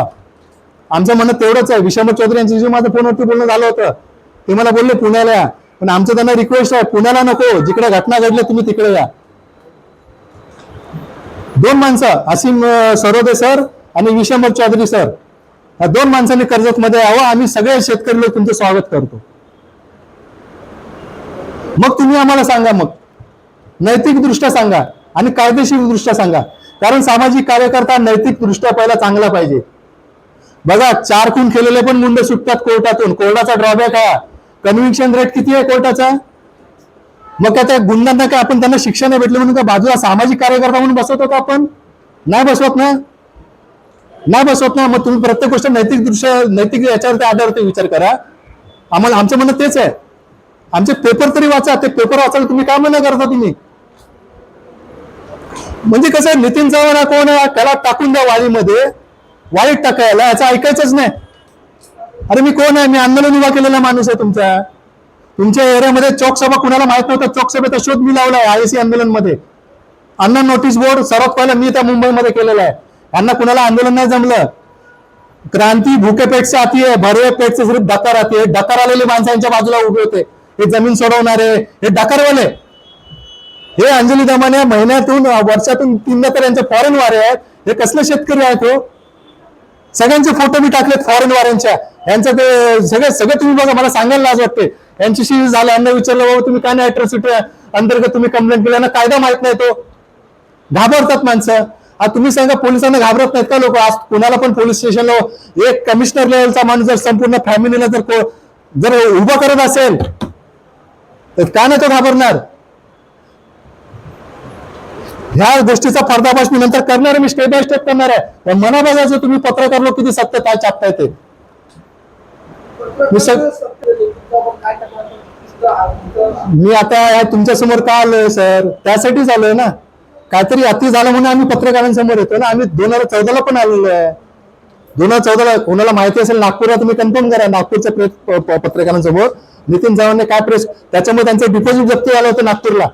आमचं म्हणणं तेवढंच आहे। विशंबर चौधरी यांची जे माझं फोनवरती बोलणं झालं होतं, ते मला बोलले पुण्याला या, पण आमचं त्यांना रिक्वेस्ट आहे, पुण्याला नको, जिकडे घटना घडली तुम्ही तिकडे या। 2 माणसं, असीम सरोदे सर आणि विशंबर चौधरी सर, या 2 माणसांनी कर्जत मध्ये यावं, आम्ही सगळे शेतकरी लोक तुमचं स्वागत करतो। मग तुम्ही आम्हाला सांगा, मग नैतिक दृष्ट्या सांगा आणि कायदेशीर दृष्ट्या सांगा, कारण सामाजिक कार्यकर्ता नैतिक दृष्ट्या पहिला चांगला पाहिजे। बघा 4 खून केलेले पण मुंडे सुटतात कोर्टातून, कोर्टाचा ड्रॉबॅक आहे, कन्व्हिक्शन रेट किती आहे कोर्टाचा। मग काय त्या गुंडांना काय आपण त्यांना शिक्षा नाही भेटली म्हणून का बाजूला सामाजिक कार्यकर्ता म्हणून बसवतो का आपण? नाही बसवत ना, नाही बसवत ना। मग तुम्ही प्रत्येक गोष्ट नैतिक दृष्ट्या, नैतिक याच्यावरती आधारावरती विचार करा। आम्हाला, आमचं म्हणणं तेच आहे, आमचे पेपर तरी वाचा, ते पेपर वाचायला तुम्ही काय म्हणणं करता तुम्ही? म्हणजे कसं आहे, नितीन चव्हाण हा कोण आहे, त्याला टाकून द्या वाळीमध्ये, वाईट टाकायला, याचं ऐकायचंच नाही. अरे मी कोण आहे, मी आंदोलन उभा केलेला माणूस आहे तुमच्या एरियामध्ये चौकसभा कुणाला माहित नव्हतं, चौकसभेचा शोध मी लावलाय आयसी आंदोलन मध्ये. अण्णा नोटीस बोर्ड सर्वात पहिला मी त्या मुंबईमध्ये केलेला आहे. यांना कुणाला आंदोलन नाही जमलं. क्रांती भूखे पेट से आती है, भरवे पेट से सिर्फ डकार आती है. डकार आलेले माणसांच्या बाजूला उभे होते, हे जमीन सोडवणारे, हे डकारवाले. हे अंजली दमाने महिन्यातून वर्षातून 3दा तर यांचे फॉरेन वारे आहेत. हे कसले शेतकरी आहेत हो. सगळ्यांचे फोटो मी टाकलेत फॉरेन वाऱ्यांच्या. यांचं ते सगळे तुम्ही बघा, मला सांगायला लाज वाटते. यांच्याशी झालं, यांना विचारलं बाबा तुम्ही काय नाही अॅट्रॉसिटी अंतर्गत तुम्ही कंप्लेंट केली, यांना कायदा माहित नाही तो. घाबरतात माणसं. आज तुम्ही सांगा पोलिसांना घाबरत नाहीत का लोक. आज कुणाला पण पोलीस स्टेशनला एक कमिशनर लेवलचा माणूस जर संपूर्ण फॅमिलीला जर उभा करत असेल तर का नाही तो घाबरणार. ह्या गोष्टीचा पर्दाफाश मी नंतर करणार आहे, मी स्टेप बाय स्टेप करणार आहे. पण मना बघायचं तुम्ही पत्रकार लोक किती सत्य काय छापताय ते. मी आता तुमच्या समोर का आलोय सर, त्यासाठीच आलोय ना. काहीतरी अति झालं म्हणून आम्ही पत्रकारांसमोर येतो ना. आम्ही 2014ला पण आलेलो आहे. 2014ला कोणाला माहिती असेल नागपूरला तुम्ही कन्फर्म करा, नागपूरच्या पत्रकारांसमोर नितीन चव्हाणने काय प्रेस, त्याच्यामुळे त्यांचं डिपॉझिट जप्त झालं होतं नागपूरला.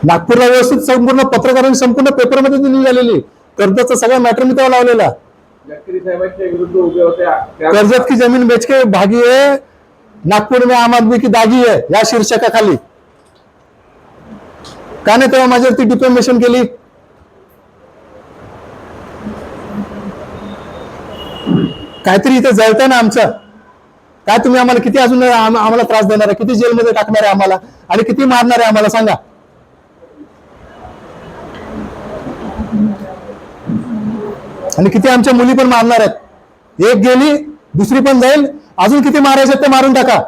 नागपूरला व्यवस्थित संपूर्ण पत्रकारांनी संपूर्ण पेपरमध्ये ती न्यूज आलेली. कर्जतचा सगळा मॅटर मी तेव्हा लावलेला. गडकरी साहेबांच्या विरुद्ध उभे होते. कर्जत की जमीन बेच के भागी है, नागपूर में आम आदमी की दागी है, या शीर्षकाखाली. का नाही तेव्हा माझ्यावरती डिफेमेशन केली. काहीतरी इथे जळतंय ना आमचं. काय तुम्ही आम्हाला किती अजून आम्हाला त्रास देणार आहे, किती जेलमध्ये टाकणार आहे आम्हाला, आणि किती मारणार आहे आम्हाला सांगा. आणि किती आमच्या मुली पण मारणार आहेत. एक गेली दुसरी पण जाईल, अजून किती मारायचे ते मारून टाका.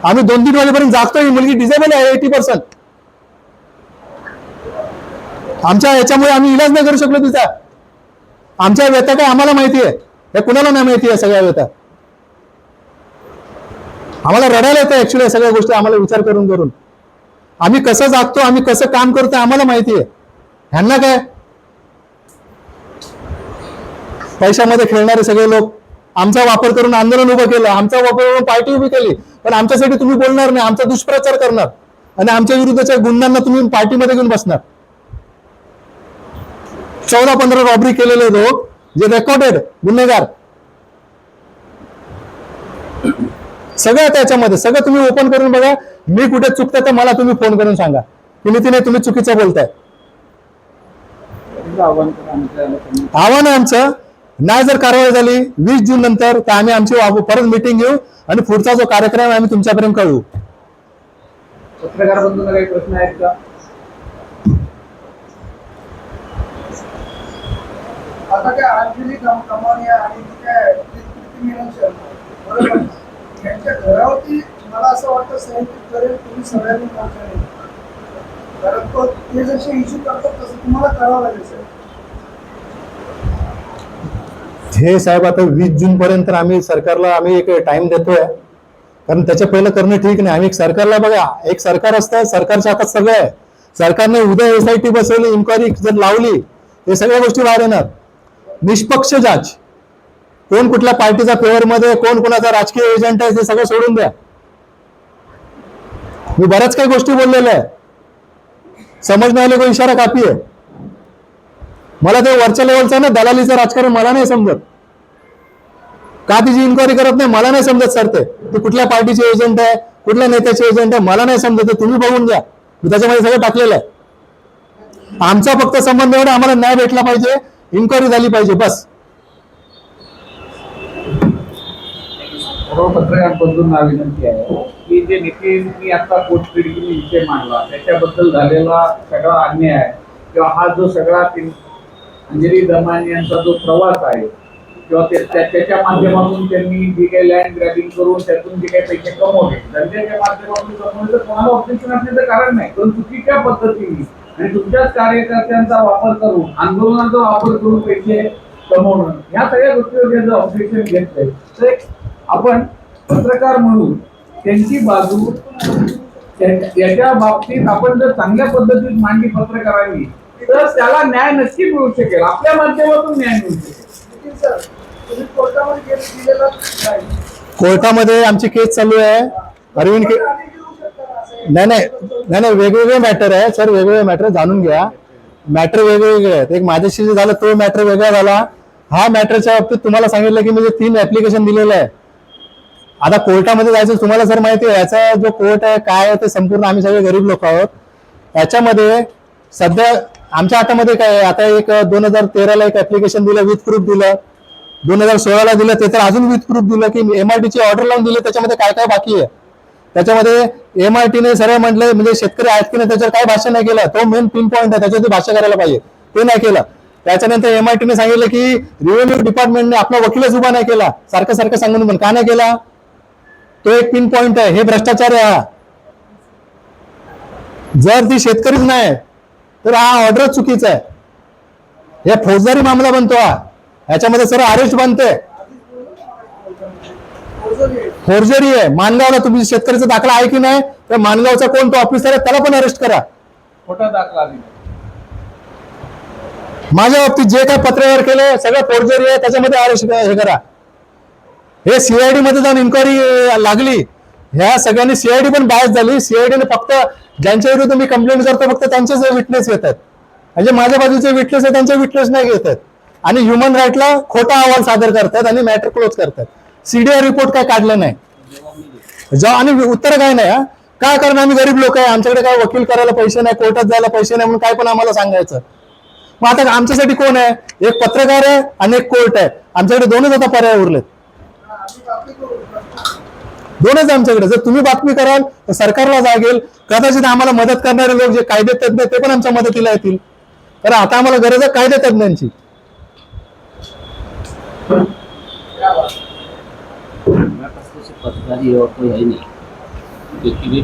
आम्ही 2-3 वाजेपर्यंत जागतोय. ही मुलगी डिसेबल आहे 80%. आमच्या याच्यामुळे आम्ही इलाज नाही करू शकलो तिचा. आमच्या व्यथा काय आम्हाला माहिती आहे, हे कुणाला नाही माहिती आहे सगळ्या व्यथा. आम्हाला रडायला येतं ऍक्च्युली या सगळ्या गोष्टी आम्हाला विचार करून करून. आम्ही कसं जागतो, आम्ही कसं काम करतो आम्हाला माहिती आहे. ह्यांना काय पैशामध्ये खेळणारे सगळे लोक. आमचा वापर करून आंदोलन उभं केलं, आमचा वापर करून पार्टी उभी केली, पण आमच्यासाठी तुम्ही बोलणार नाही, आमचा दुष्प्रचार करणार आणि आमच्या विरुद्धच्या गुंडांना तुम्ही पार्टीमध्ये घेऊन बसणार. 14-15 रॉबरी केलेले लोक जे रेकॉर्डेड गुन्हेगार सगळं त्याच्यामध्ये, सगळं तुम्ही ओपन करून बघा. मी कुठे चुकतं तर मला तुम्ही फोन करून सांगा की नितीन तुम्ही चुकीचं बोलताय. आव्हान आहे आमचं. नाही जर कारवाई झाली 20 जून नंतर तर आम्ही आमची परत मिटिंग घेऊ आणि पुढचा जो कार्यक्रम आहे आम्ही तुमच्यापर्यंत कळवू. पत्रकार बंधूंना काही प्रश्न आहेत का? आता काय अंजली दमानिया आणि काय प्रीती शर्मा बरोबर यांच्या घरावरती मला असं वाटतं संयुक्त करेल तुम्ही सगळ्यांनी पोहोचले. कारण तो ते जसे इश्यू करतात तसं तुम्हाला करावं लागेल सर. हे साहेब आता 20 जून पर्यंत आम्ही सरकारला एक टाइम देतोय, कारण त्याच्या पहिलं करणं ठीक नाही. आम्ही सरकारला बघा, एक सरकार असतं, सरकारच्या हातात सगळं आहे. सरकारने उद्या SIT बसवली, इन्क्वायरी जर लावली हे सगळ्या गोष्टी बाहेर येणार. निष्पक्ष जांच, कोण कुठल्या पार्टीचा फेवर मध्ये, कोण कोणाचा राजकीय एजंट आहे ते सगळं सोडून द्या. मी बऱ्याच काही गोष्टी बोललेल्या आहे. समजणे वाले को इशारा काफी आहे. मला ते वरच्या लेवलचं ना दलालीचं राजकारण मला नाही समजत. का तिची इन्क्वायरी करत नाही मला नाही समजत सर. ते कुठल्या पार्टीचे एजंट आहे, कुठल्या नेत्याचे एजंट आहे मला नाही समजत. तुम्ही बघून घ्या, मी त्याच्यामध्ये सगळं टाकलेलं आहे. आमचा फक्त संबंध एवढा, आम्हाला न्याय भेटला पाहिजे, इन्क्वायरी झाली पाहिजे बस. सर्व पत्रकार बंधूंना विनंती आहे की जे नितीननी आता पोटतिडकीने विषय मांडला त्याच्याबद्दल झालेला सगळा अन्याय किंवा हा जो सगळा अंजली दमानिया यांचा जो प्रवास आहे किंवा त्याच्या माध्यमातून त्यांनी जे काही लँड ग्रॅबिंग करून त्यातून जे काही पैसे कमवले, धंद्याच्या माध्यमातून कमवले, तर कोणाला ऑब्जेक्शन असण्याचं कारण नाही. पण चुकीच्या पद्धतीने आणि तुमच्याच कार्यकर्त्यांचा वापर करून, आंदोलनाचा वापर करून पैसे कमवणं, ह्या सगळ्या गोष्टीवर जर ऑब्जेक्शन घेतलंय तर आपण पत्रकार म्हणून त्यांची बाजू याच्या बाबतीत आपण जर चांगल्या पद्धतीत मांडणी पत्रकारांनी तर त्याला न्याय नक्की मिळू शकेल, आपल्या माध्यमातून न्याय मिळू शकेल. नितीन सर, तुम्ही कोर्टामध्ये केस दिलेला नाही. कोर्टामध्ये आमची केस चालू आहे. अरविंद के कोर्ट आधी घेऊ शकता ना, असं एक- नाही वेगवेगळे मॅटर आहे सर, वेगवेगळे मॅटर जाणून घ्या. मॅटर वेगवेगळे आहेत. एक माझ्याशी जे झालं तो मॅटर वेगळा झाला. हा मॅटरच्या बाबतीत तुम्हाला सांगितलं की म्हणजे 3 ऍप्लिकेशन दिलेलं आहे. आता कोर्टामध्ये जायचं तुम्हाला सर माहिती आहे, याचा जो कोर्ट आहे काय आहे ते संपूर्ण आम्ही सगळे गरीब लोक आहोत. याच्यामध्ये सध्या आमच्या हातामध्ये काय आहे, आता एक 2013ला एक ऍप्लिकेशन दिलं, विथ प्रूफ दिलं. 2016ला दिलं, ते तर अजून विथ प्रूफ दिलं की MRT ची ऑर्डर लावून दिली. त्याच्यामध्ये काय काय बाकी आहे, त्याच्यामध्ये MRTने सरळ म्हटलं म्हणजे शेतकरी आहेत की नाही त्याच्यावर काय भाष्य नाही केलं. तो मेन पिन पॉईंट आहे, त्याच्यावरती भाष्य करायला पाहिजे, ते नाही केलं. त्याच्यानंतर MRTने सांगितलं की रेव्हेन्यू डिपार्टमेंटने आपला वकीलच उभा नाही केला, सारखं सारखं सांगून पण का नाही केला. तो एक पिन पॉइंट आहे. हे भ्रष्टाचार आहे हा. जर ती शेतकरीच नाही तर हा ऑर्डरच चुकीचा आहे. हे फौजदारी मामला बनतो हा. ह्याच्यामध्ये सर्व अरेस्ट बनते. फोर्जरी आहे. मानगावला तुम्ही शेतकरीचा दाखला आहे की नाही, तर मानगावचा कोण तो ऑफिसर आहे त्याला पण अरेस्ट करा. खोटा दाखला दिला. माझ्या बाबतीत जे काय पत्रव्यवहार केले सगळं फोर्जरी आहे, त्याच्यामध्ये अरेस्ट हे करा. हे CID मध्ये जाऊन इन्क्वायरी लागली. ह्या सगळ्यांनी CID पण बायस झाली. CID ने फक्त ज्यांच्या विरुद्ध मी कंप्लेंट करतो फक्त त्यांचेच विटनेस घेतात, म्हणजे माझ्या बाजूचे विटनेस आहे त्यांचे विटनेस नाही घेतात. आणि ह्युमन राईटला खोटा अहवाल सादर करतात आणि मॅटर क्लोज करतात. CDR रिपोर्ट काय काढलं नाही आणि उत्तर काय नाही. काय कारण आम्ही गरीब लोक आहे, आमच्याकडे काय वकील करायला पैसे नाही, कोर्टात जायला पैसे नाही, म्हणून काय पण आम्हाला सांगायचं. मग आता आमच्यासाठी कोण आहे, एक पत्रकार आहे आणि एक कोर्ट आहे. आमच्याकडे दोनच आता पर्याय उरलेत, दोनच आमच्याकडे. जर तुम्ही बातमी कराल तर सरकारला जागेल, कदाचित आम्हाला मदत करणारे लोक जे कायदे तज्ञ ते पण आमच्या मदतीला येतील. तर आता आम्हाला गरज आहे कायदे तज्ञांची. पत्रकारी और कोई है नहीं, क्योंकि